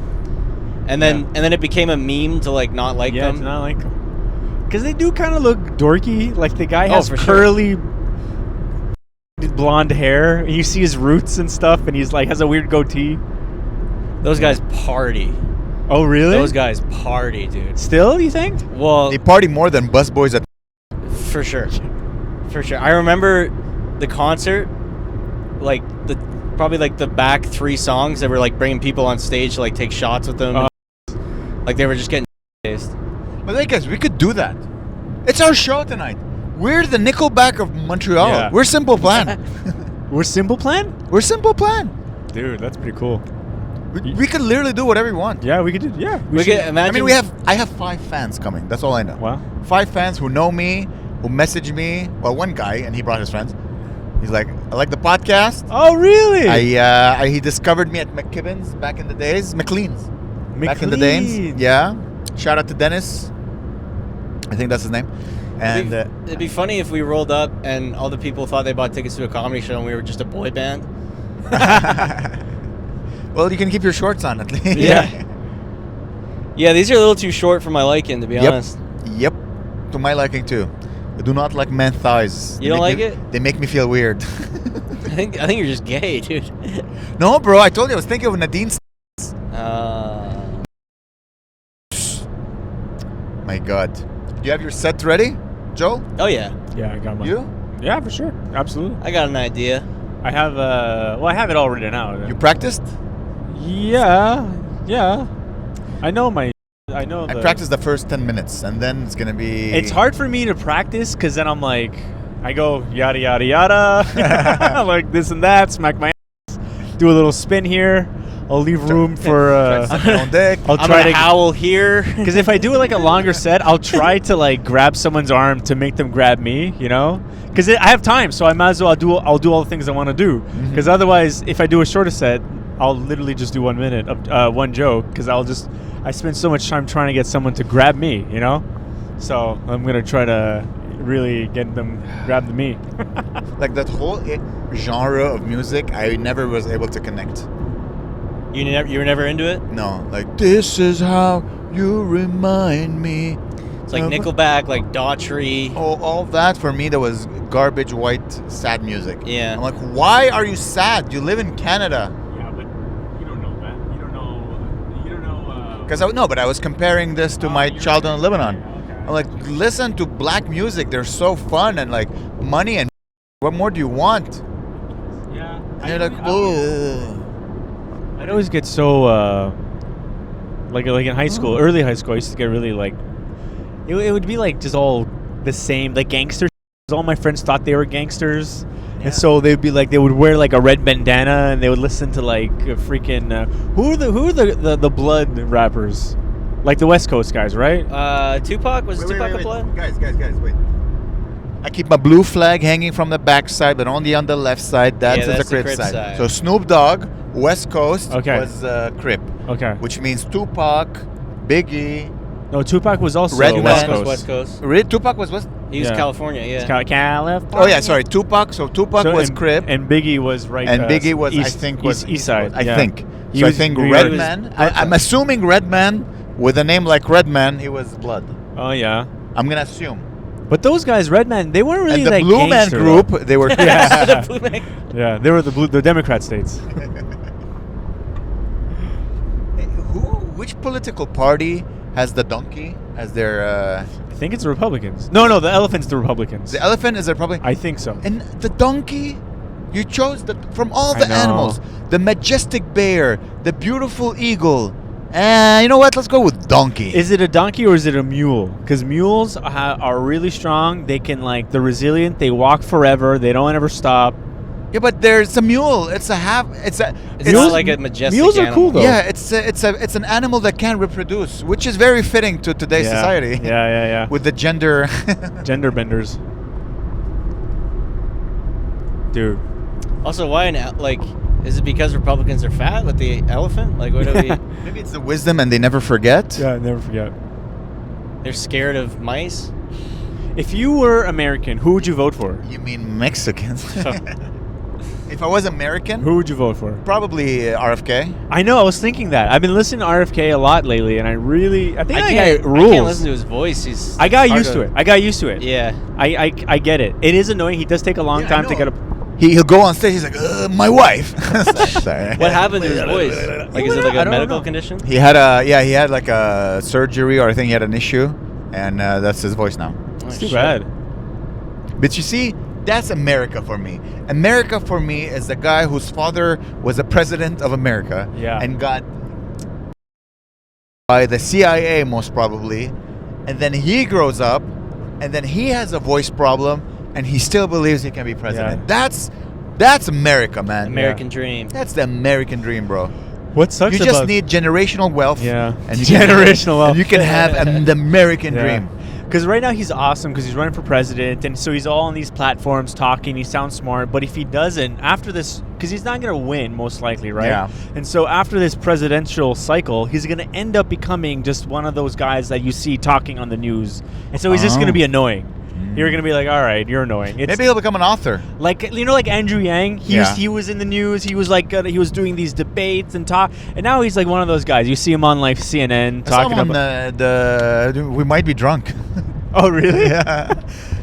And then it became a meme to like not like them. Yeah, to not like them. Because they do kind of look dorky. Like the guy has for curly blonde hair, and you see his roots and stuff, and he's like has a weird goatee. Those guys party. Oh, really? Those guys party, dude. Still, you think? Well, They party more than busboys at. for sure. For sure. I remember the concert, like probably like the back 3 songs that were like bringing people on stage to like take shots with them. Like they were just getting faced. But hey guys, we could do that. It's our show tonight. We're the Nickelback of Montreal. Yeah. We're Simple Plan. We're Simple Plan? We're Simple Plan. Dude, that's pretty cool. We could literally do whatever we want. Yeah, we could do. Yeah, We should. could imagine. I have 5 fans coming. That's all I know. Wow. 5 fans who know me, who message me. Well, one guy, and he brought his friends. He's like, I like the podcast. Oh, really? He discovered me at McKibben's back in the days. McLean's. Back in the days. McLean. Yeah. Shout out to Dennis. I think that's his name. And It'd be funny if we rolled up and all the people thought they bought tickets to a comedy show and we were just a boy band. well, you can keep your shorts on at least. Yeah. Yeah, these are a little too short for my liking, to be honest. Yep. To my liking too. I do not like men's thighs. You don't like it? They make me feel weird. I think you're just gay, dude. No, bro. I told you I was thinking of Nadine's. My God. Do you have your set ready, Joel? Oh yeah, Yeah, I got mine. You? Yeah, for sure. Absolutely. I got an idea. I have I have it all written out. You practiced? Yeah. I know I practiced the first 10 minutes, and then it's gonna be. It's hard for me to practice because then I'm like, I go yada yada yada, like this and that, smack my ass, do a little spin here. I'll leave room for. on deck. I'll I'm try gonna to howl here. because if I do like a longer set, I'll try to like grab someone's arm to make them grab me, you know? Because I have time, so I might as well I'll do all the things I want to do. Because otherwise, if I do a shorter set, I'll literally just do 1 minute of one joke. Because I spend so much time trying to get someone to grab me, you know? So I'm gonna try to really get them grab me. Like that whole genre of music, I never was able to connect. You were never into it? No, like this is how you remind me. It's like Nickelback, like Daughtry. All that for me, that was garbage, white, sad music. Yeah. I'm like, why are you sad? You live in Canada. Yeah, but you don't know, man. You don't know. Because I was comparing this to my childhood in Lebanon. Okay. I'm like, listen to black music. They're so fun and like money and what more do you want? Yeah. And you're like, oh. I'd always get so like in high school, early high school, I used to get really like it would be like just all the same, like gangster. All my friends thought they were gangsters, and so they'd be like they would wear like a red bandana and they would listen to like a freaking who are the blood rappers, like the West Coast guys, right? Tupac was Tupac a blood? Guys, wait. I keep my blue flag hanging from the back side, but only on the left side. That's the Crip side. So Snoop Dogg, West Coast, was Crip. Okay. Which means Tupac, Biggie. No, Tupac was also Redman West was Coast. West Coast. Really? Tupac was West? He was California, yeah. California. Oh yeah, sorry. Tupac. So Tupac was Crip. And Biggie was right. And Biggie was, east, I think, was east side. I yeah. think. He So I was think New York. Redman. I'm assuming Redman, with a name like Redman, he was blood. Oh yeah. I'm gonna assume. But those guys, Redman, they weren't really And the like Blue Man gangster, Group, though. they were. The Blue Man. Yeah, they were the Democrat states. Which political party has the donkey as their? I think it's the Republicans. No, the elephant's the Republicans. The elephant is a Republican. I think so. And the donkey, you chose from all I the know. animals, the majestic bear, the beautiful eagle. And you know what? Let's go with donkey. Is it a donkey or is it a mule? Because mules are really strong. They can they're resilient. They walk forever. They don't ever stop. Yeah, but there's a mule. It's not like a majestic mules are animal. cool though. Yeah, it's an animal that can reproduce, which is very fitting to today's society. Yeah. With the gender. Gender benders. Dude. Also, why is it because Republicans are fat with the elephant? Like, what do we? Maybe it's the wisdom and they never forget. Yeah, never forget. They're scared of mice. If you were American, who would you vote for? You mean Mexicans? if I was American, Who would you vote for? probably RFK. I know. I was thinking that. I've been listening to RFK a lot lately, and I think I that can't, guy rules. I can't listen to his voice. I got used to it. I got used to it. Yeah. I get it. It is annoying. He does take a long time to get up. He'll go on stage. He's like, my wife. Sorry. What happened to his voice? Like, is it like I a don't medical know. condition? He had like a surgery, or I think he had an issue, and that's his voice now. It's Oh, too shit. bad. But you see, that's America for me. America for me is the guy whose father was a president of America, and got by the CIA most probably, and then he grows up, and then he has a voice problem, and he still believes he can be president. Yeah. That's America, man. American dream. That's the American dream, bro. What sucks You just need generational wealth. Yeah. And you Generational wealth. And you can have an American dream. Because right now he's awesome because he's running for president, and so he's all on these platforms talking. He sounds smart, but if he doesn't after this, because he's not going to win most likely, right? Yeah. And so after this presidential cycle, he's going to end up becoming just one of those guys that you see talking on the news, and so he's just going to be annoying. You're going to be like, all right, you're annoying. Maybe he'll become an author. Like, you know, like Andrew Yang, he was in the news. He was like, he was doing these debates and talk, and now he's like one of those guys. You see him on like CNN talking about. We might be drunk. Oh, really? Yeah.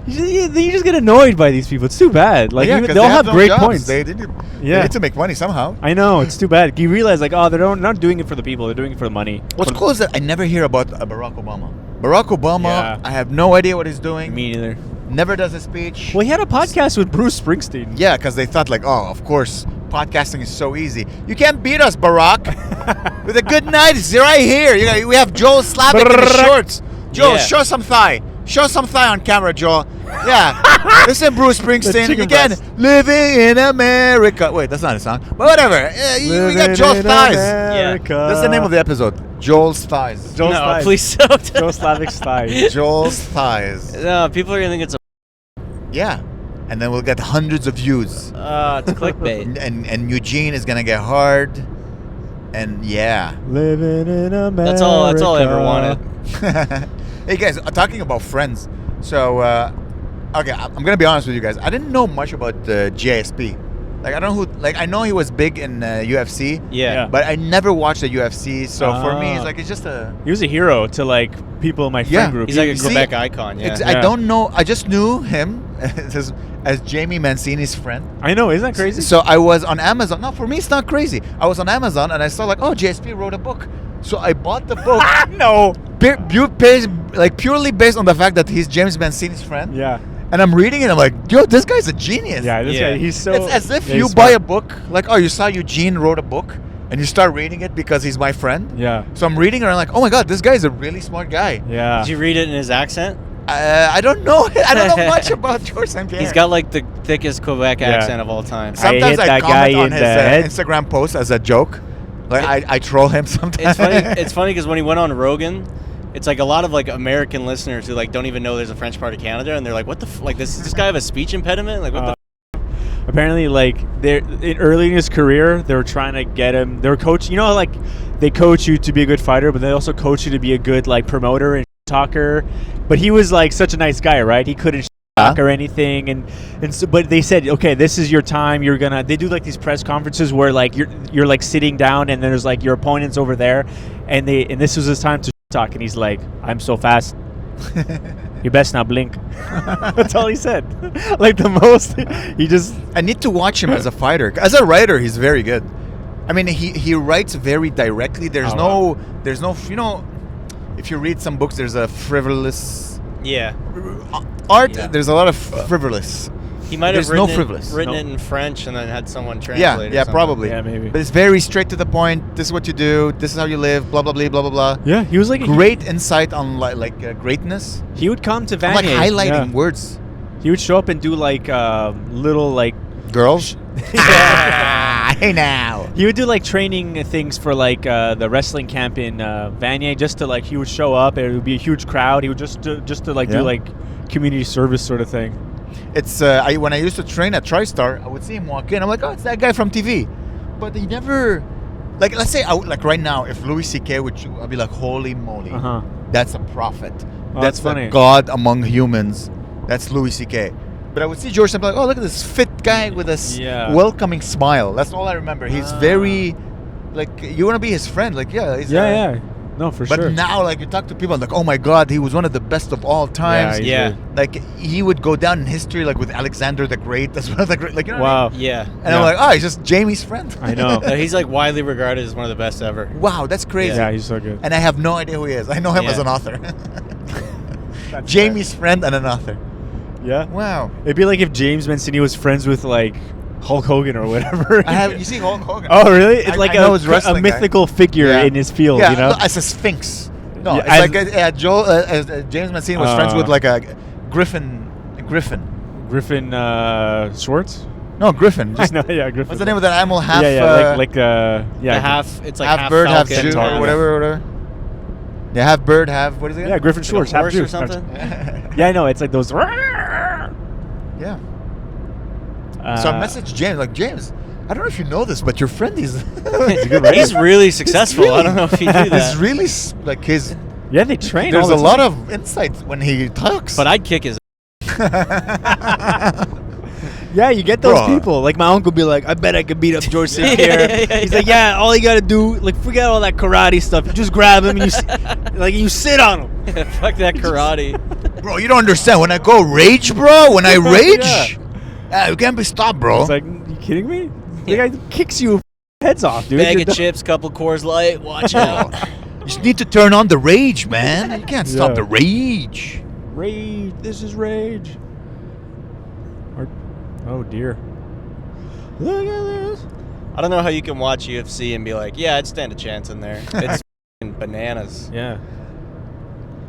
You just get annoyed by these people. It's too bad. Like, Yeah, 'cause they'll they have no great jobs. points. They need to make money somehow. I know, it's too bad. You realize, like, they're not doing it for the people. They're doing it for the money. What's cool is that I never hear about Barack Obama. Barack Obama, Yeah. I have no idea what he's doing. Me neither. Never does a speech. Well, he had a podcast with Bruce Springsteen. Yeah, because they thought like, oh, of course, podcasting is so easy. You can't beat us, Barack. With a good night, it's right here. We have Joel Slavic in the shorts. Joel, Yeah. show some thigh. Show some thigh on camera, Joel. Yeah. Listen, Bruce Springsteen. chicken Again, breast. living in America. Wait, that's not a song. But whatever. We got Joel's thighs. That's the name of the episode. Joel's thighs. Joel's No, thighs. please don't. Joel Slavic's thighs. Joel's thighs. No, people are gonna think it's Yeah. And then we'll get hundreds of views. it's clickbait. And Eugene is gonna get hard. And yeah. Living in America. That's all I ever wanted. Hey guys, talking about Friends. So, okay, I'm gonna be honest with you guys. I didn't know much about JSP. Like, I don't know who. Like, I know he was big in UFC. Yeah. But I never watched the UFC. So for me, Ah. it's just a. He was a hero to, like, people in my friend Yeah. group. He's like a You see, Quebec icon. Yeah. I don't know. I just knew him as Jamie Mancini's friend. I know, isn't that crazy? So I was on Amazon. No, for me it's not crazy. I was on Amazon and I saw like, oh, JSP wrote a book. So I bought the book. No. Purely based on the fact that he's James Mancini's friend. Yeah. And I'm reading it. I'm like, yo, this guy's a genius. Yeah, this Yeah. guy, he's so... It's as if yeah, you he's buy a smart. book. Like, oh, you saw Eugene wrote a book, and you start reading it because he's my friend. Yeah. So I'm reading it and I'm like, oh my god, this guy's a really smart guy. Yeah. Did you read it in his accent? I don't know. I don't know much about George St. Pierre. He's got like the thickest Quebec Yeah. accent of all time. Sometimes I hit I that guy comment on in his the head. Instagram posts as a joke. Like I troll him sometimes. It's funny because when he went on Rogan, it's like a lot of like American listeners who like don't even know there's a French part of Canada, and they're like, "What the like? Does this guy have a speech impediment? Like what the?" Apparently, like, early in his career, they were trying to get him. They were coach. You know, like, they coach you to be a good fighter, but they also coach you to be a good like promoter and talker. But he was like such a nice guy, right? He couldn't talk or anything, and so, but they said, okay, this is your time. You're gonna. They do like these press conferences where like you're like sitting down, and there's like your opponent's over there, and this was his time to talk, and he's like, I'm so fast. You best not blink. That's all he said. Like the most. He just. I need to watch him as a fighter. As a writer, he's very good. I mean, he writes very directly. There's no, you know, if you read some books, there's a frivolous Yeah. art. Yeah. There's a lot of frivolous. He might have There's no written, frivolous. it No. in French and then had someone translate. Yeah, or yeah, something. probably. Yeah, maybe. But it's very straight to the point. This is what you do. This is how you live. Blah blah blah blah blah blah. Yeah, he was like Great insight on greatness. He would come to I'm like Vanier. highlighting words. He would show up and do like little like Girls. Hey now. he would do like training things for like the wrestling camp in Vanier, just to like he would show up and it would be a huge crowd. He would just to like Yeah. do like community service sort of thing. It's when I used to train at TriStar, I would see him walk in. I'm like, oh, it's that guy from TV, but he never. Like, let's say, like right now, if Louis C.K. would, I'd be like, holy moly, that's a prophet. Oh, that's that's funny. a God among humans. That's Louis C.K. But I would see George and be like, oh, look at this fit guy with a welcoming smile. That's all I remember. He's very, like, you want to be his friend. Like, he's No, for but sure. But now, like, you talk to people, like, oh my God, he was one of the best of all times. Yeah. Like, he would go down in history, like, with Alexander the Great. That's one of the great, like, you know what I mean? Yeah. And I'm like, oh, he's just Jamie's friend. I know. He's, like, widely regarded as one of the best ever. Wow, that's crazy. Yeah, he's so good. And I have no idea who he is. I know him as an author. Jamie's friend and an author. Yeah. Wow. It'd be like if James Mancini was friends with, like, Hulk Hogan or whatever. You see Hulk Hogan? Oh, really? It's like a a mythical figure in his field, you know? As a sphinx. No, Yeah, it's like James Mancini was friends with like a Griffin. Griffin Schwartz? No, Griffin. I know, yeah, Griffin. What's the name of that animal? Half. The half. It's like half bird, half falcon, Jew, or whatever. Yeah, half bird, half what is it? Yeah, Griffin Schwartz, half horse Jew or something. Yeah, I know. It's like those. Yeah. So I messaged James, like, James, I don't know if you know this, but your friend is he's really successful. I don't know if you do that. He's really like his. Yeah, they train. There's a lot of insight when he talks. But I'd kick his. Yeah, you get those people. Like, my uncle be like, I bet I could beat up George St. Pierre. He's like, yeah, all you gotta do, like, forget all that karate stuff. You just grab him and you sit on him. Fuck that karate. Bro, you don't understand. When I go rage, bro, when I rage, you can't be stopped, bro. It's like, you kidding me? The guy kicks you heads off, dude. Bag of chips, couple Coors Light. Watch out. You just need to turn on the rage, man. You can't stop the rage. Rage. This is rage. Oh, dear. Look at this. I don't know how you can watch UFC and be like, yeah, I'd stand a chance in there. It's bananas. Yeah.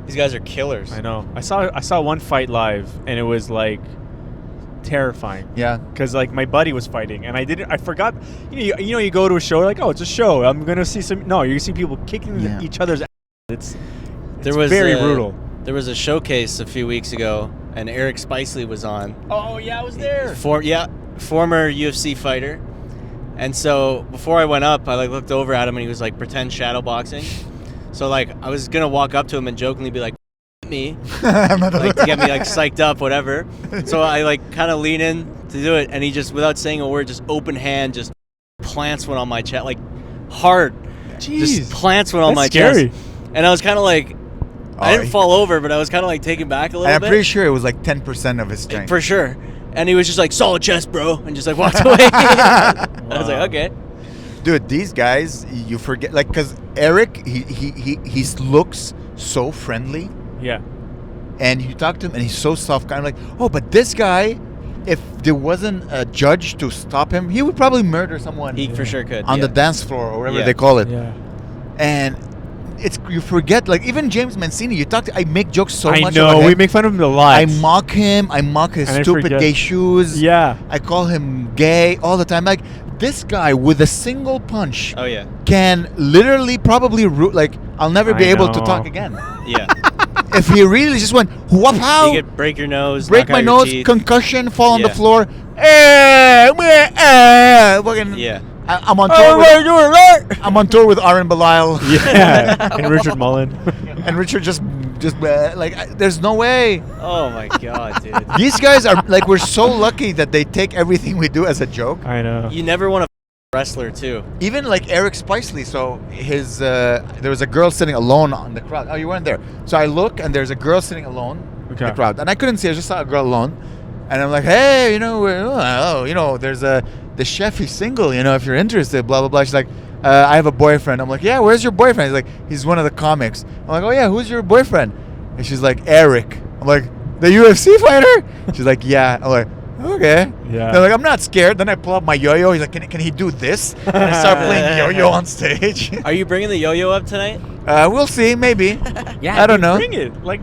These guys are killers. I know. I saw one fight live, and it was, like, terrifying. Yeah. Because, like, my buddy was fighting, and I forgot. You know, you go to a show, like, oh, it's a show. I'm going to see some. No, you see people kicking each other's ass. It's very brutal. There was a showcase a few weeks ago, and Eric Spicely was on. Oh, yeah, I was there. Former UFC fighter. And so before I went up, I like looked over at him, and he was like pretend shadow boxing. So like I was gonna walk up to him and jokingly be like, me, like to get me like psyched up, whatever. So I like kind of lean in to do it, and he just, without saying a word, just open hand, just plants one on my chest, like hard. Jeez. Just plants one on my scary. chest. And I was kind of like, I didn't fall over, but I was kind of like taken back a little bit. I'm pretty sure it was like 10% of his strength. For sure. And he was just like, solid chest, bro, and just like walked away. I was like, okay. Dude, these guys, you forget, like, because Eric, he looks so friendly. Yeah. And you talk to him, and he's so soft, kind of like, oh, but this guy, if there wasn't a judge to stop him, he would probably murder someone. He for sure could. On the dance floor or whatever they call it. Yeah. And you forget, like, even James Mancini, I make jokes so much about him. We make fun of him a lot. I mock him. I mock his stupid gay shoes. Yeah. I call him gay all the time. Like, this guy with a single punch can literally probably like, I'll never be able to talk again. Yeah. If he really just went whoop how, you could break your nose, break my nose, teeth. concussion, fall on the floor. Yeah. I'm on tour. I'm on tour with Aaron Belial. Yeah. And Richard Mullen. And Richard just like, there's no way. Oh my God, dude. These guys are like, we're so lucky that they take everything we do as a joke. I know. You never want a wrestler too. Even like Eric Spicely. So his there was a girl sitting alone on the crowd. Oh, you weren't there. So I look, and there's a girl sitting alone in the crowd, and I couldn't see. I just saw a girl alone, and I'm like, hey, there's the chef. He's single. If you're interested, blah blah blah. She's like, I have a boyfriend. I'm like, yeah, where's your boyfriend? He's like, he's one of the comics. I'm like, oh yeah, who's your boyfriend? And she's like, Eric. I'm like, the UFC fighter? She's like, yeah. I'm like, okay. Yeah. They're like, I'm not scared. Then I pull up my yo-yo. He's like, can he do this? And I start playing yo-yo on stage. Are you bringing the yo-yo up tonight? We'll see, maybe. Yeah, I don't know. Bring it. Like,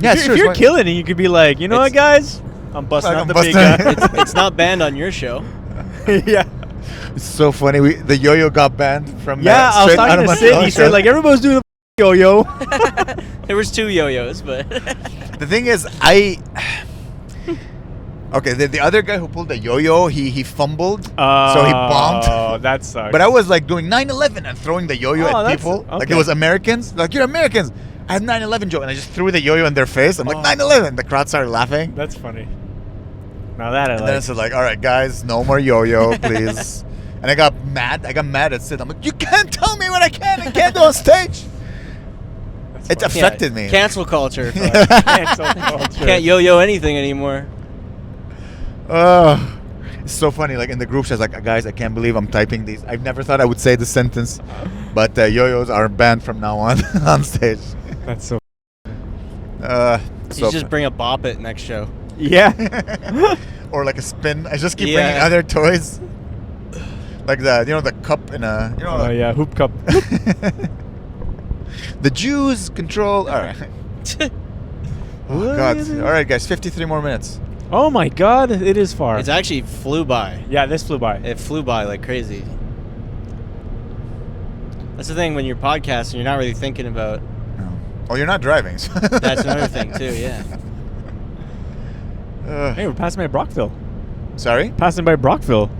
if you're killing it, you could be like, you know what, guys? I'm busting out the big guy. It's not banned on your show. Yeah. It's so funny. The yo-yo got banned from I was talking to Sid. He said, like, everybody's doing the yo-yo. There was 2 yo-yos, but the thing is, okay, the other guy who pulled the yo-yo, he fumbled, so he bombed. Oh, that sucks. But I was like doing 9/11 and throwing the yo-yo at people. Okay. Like, it was Americans. Like, you're Americans. I have 9/11 joke, and I just threw the yo-yo in their face. I'm like, 9/11. The crowd started laughing. That's funny. Now that I And then I said, like, all right, guys, no more yo-yo, please. And I got mad. at Sid. I'm like, you can't tell me what I can and can't do on stage. It affected me. Cancel culture. Cancel culture. Can't yo-yo anything anymore. It's so funny. Like in the group chat, like, guys, I can't believe I'm typing these. I've never thought I would say this sentence, but yo-yos are banned from now on stage. That's so. You just bring a bop it next show. Yeah. Or like a spin. I just keep bringing other toys. Like the cup in a. Oh yeah, hoop cup. The Jews control. All right. Oh God. All right, guys. 53 more minutes. Oh my God, it is far. It's actually flew by. Yeah, this flew by. It flew by like crazy. That's the thing when you're podcasting, you're not really thinking about. No. Oh, you're not driving. So. That's another thing too. Yeah. Hey, we're passing by Brockville. Sorry? Passing by Brockville.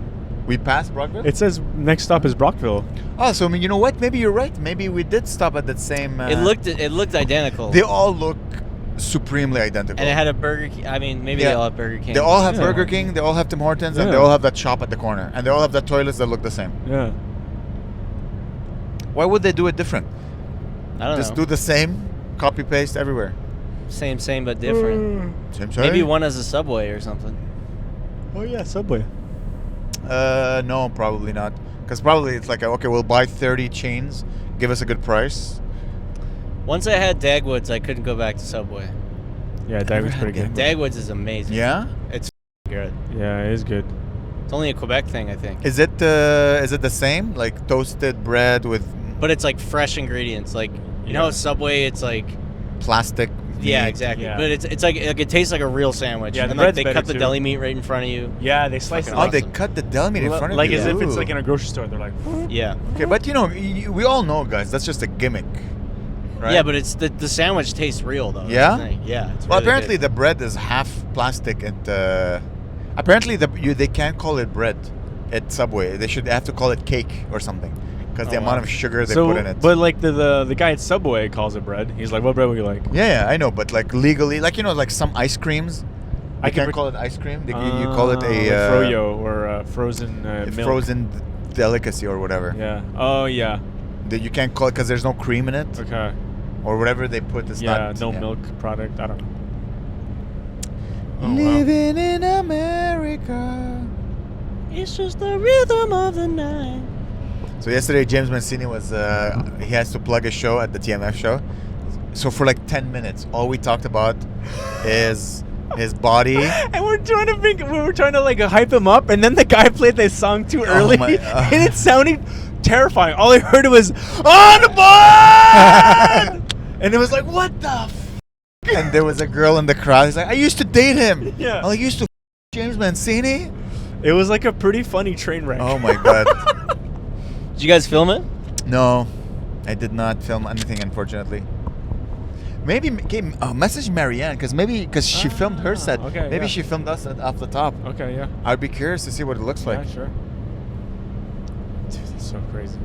We passed Brockville? It says next stop is Brockville. Oh, so I mean, you know what? Maybe you're right. Maybe we did stop at that same. It looked identical. They all look supremely identical. And it had a Burger King. I mean, maybe they all have Burger King. They all have Burger King. They all have Tim Hortons, and they all have that shop at the corner, and they all have the toilets that look the same. Yeah. Why would they do it different? I don't know. Just do the same, copy paste everywhere. Same but different. Same. Maybe one has a Subway or something. Oh yeah, Subway. No, probably not. Because probably it's like, okay, we'll buy 30 chains, give us a good price. Once I had Dagwoods, I couldn't go back to Subway. Yeah, Dagwood's pretty good. Dagwoods is amazing. Yeah? It's good. Yeah, it is good. It's only a Quebec thing, I think. Is it the same? Like toasted bread with... But it's like fresh ingredients. Like, you know, Subway, it's like... plastic. Yeah, exactly. Yeah. But it's like it tastes like a real sandwich. Yeah, and like they cut the deli meat right in front of you. Yeah, they slice it. Oh, they cut the deli meat in front of you. Like as if it's like in a grocery store. They're like, yeah. Okay, but you know, we all know, guys, that's just a gimmick, right? Yeah, but it's the sandwich tastes real though. Yeah. Yeah. It's Well, really apparently good. the bread is half plastic, and apparently they can't call it bread at Subway. They have to call it cake or something. Because the amount of sugar they put in it. But like the guy at Subway calls it bread. He's like, what bread would you like? Yeah, I know. But like legally, like, you know, like some ice creams, I can't call it ice cream. You call it a froyo or frozen milk. Frozen delicacy or whatever. Yeah. Oh yeah. That you can't call it because there's no cream in it. Okay. Or whatever they put is not. No milk product. I don't know. Oh, living in America. It's just the rhythm of the night. So yesterday, James Mancini was, he has to plug a show at the TMF show. So for like 10 minutes, all we talked about is his body. And we were trying to like hype him up, and then the guy played this song too early, and it sounded terrifying. All I heard was, on the board! And it was like, what the And there was a girl in the crowd. He's like, I used to date him. Yeah. I used to James Mancini. It was like a pretty funny train wreck. Oh my God. Did you guys film it? No, I did not film anything, unfortunately. Maybe message Marianne because she filmed her set. Okay, maybe she filmed us off the top. Okay, yeah. I'd be curious to see what it looks like. Yeah, sure. Dude, that's so crazy.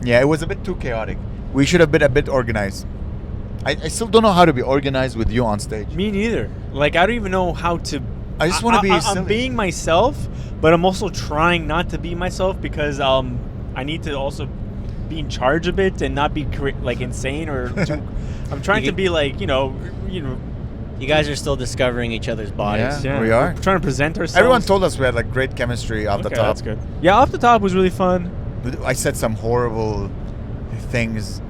Yeah, it was a bit too chaotic. We should have been a bit organized. I still don't know how to be organized with you on stage. Me neither. Like, I don't even know how to... I just want to be I'm silly. being myself, but I'm also trying not to be myself because I need to also be in charge a bit and not be like insane or too... I'm trying to be like, you know. You guys are still discovering each other's bodies. Yeah, we are. We're trying to present ourselves. Everyone told us we had like great chemistry off the top. That's good. Yeah, off the top was really fun. I said some horrible things.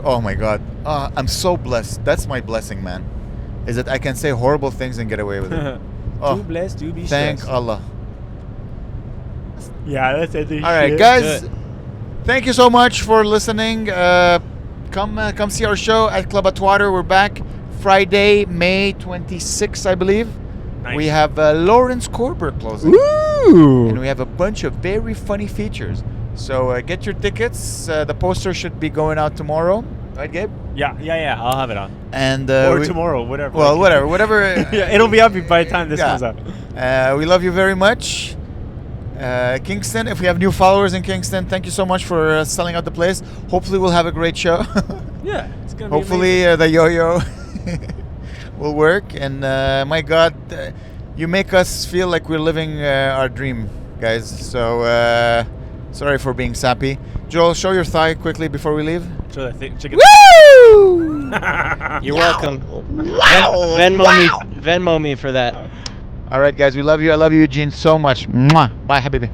Oh my God. I'm so blessed. That's my blessing, man. Is that I can say horrible things and get away with it. Too blessed to be thank stressed. Allah. Yeah, that's it. All right, guys. Thank you so much for listening. Come see our show at Club Atwater. We're back Friday, May 26th, I believe. Nice. We have Lawrence Korber closing. Ooh! And we have a bunch of very funny features. So get your tickets. The poster should be going out tomorrow. Right, Gabe? Yeah. I'll have it on. And or tomorrow, whatever. Well, whatever. Yeah, it'll be up by the time this comes out. We love you very much. Kingston, if we have new followers in Kingston, thank you so much for selling out the place. Hopefully we'll have a great show. Yeah, it's gonna be hopefully the yo-yo will work. And my God, you make us feel like we're living our dream, guys. So sorry for being sappy. Joel, show your thigh quickly before we leave. Show that chicken. Woo! You're welcome. Venmo me for that. All right, guys, we love you. I love you, Eugene, so much. Mwah. Bye, habibi.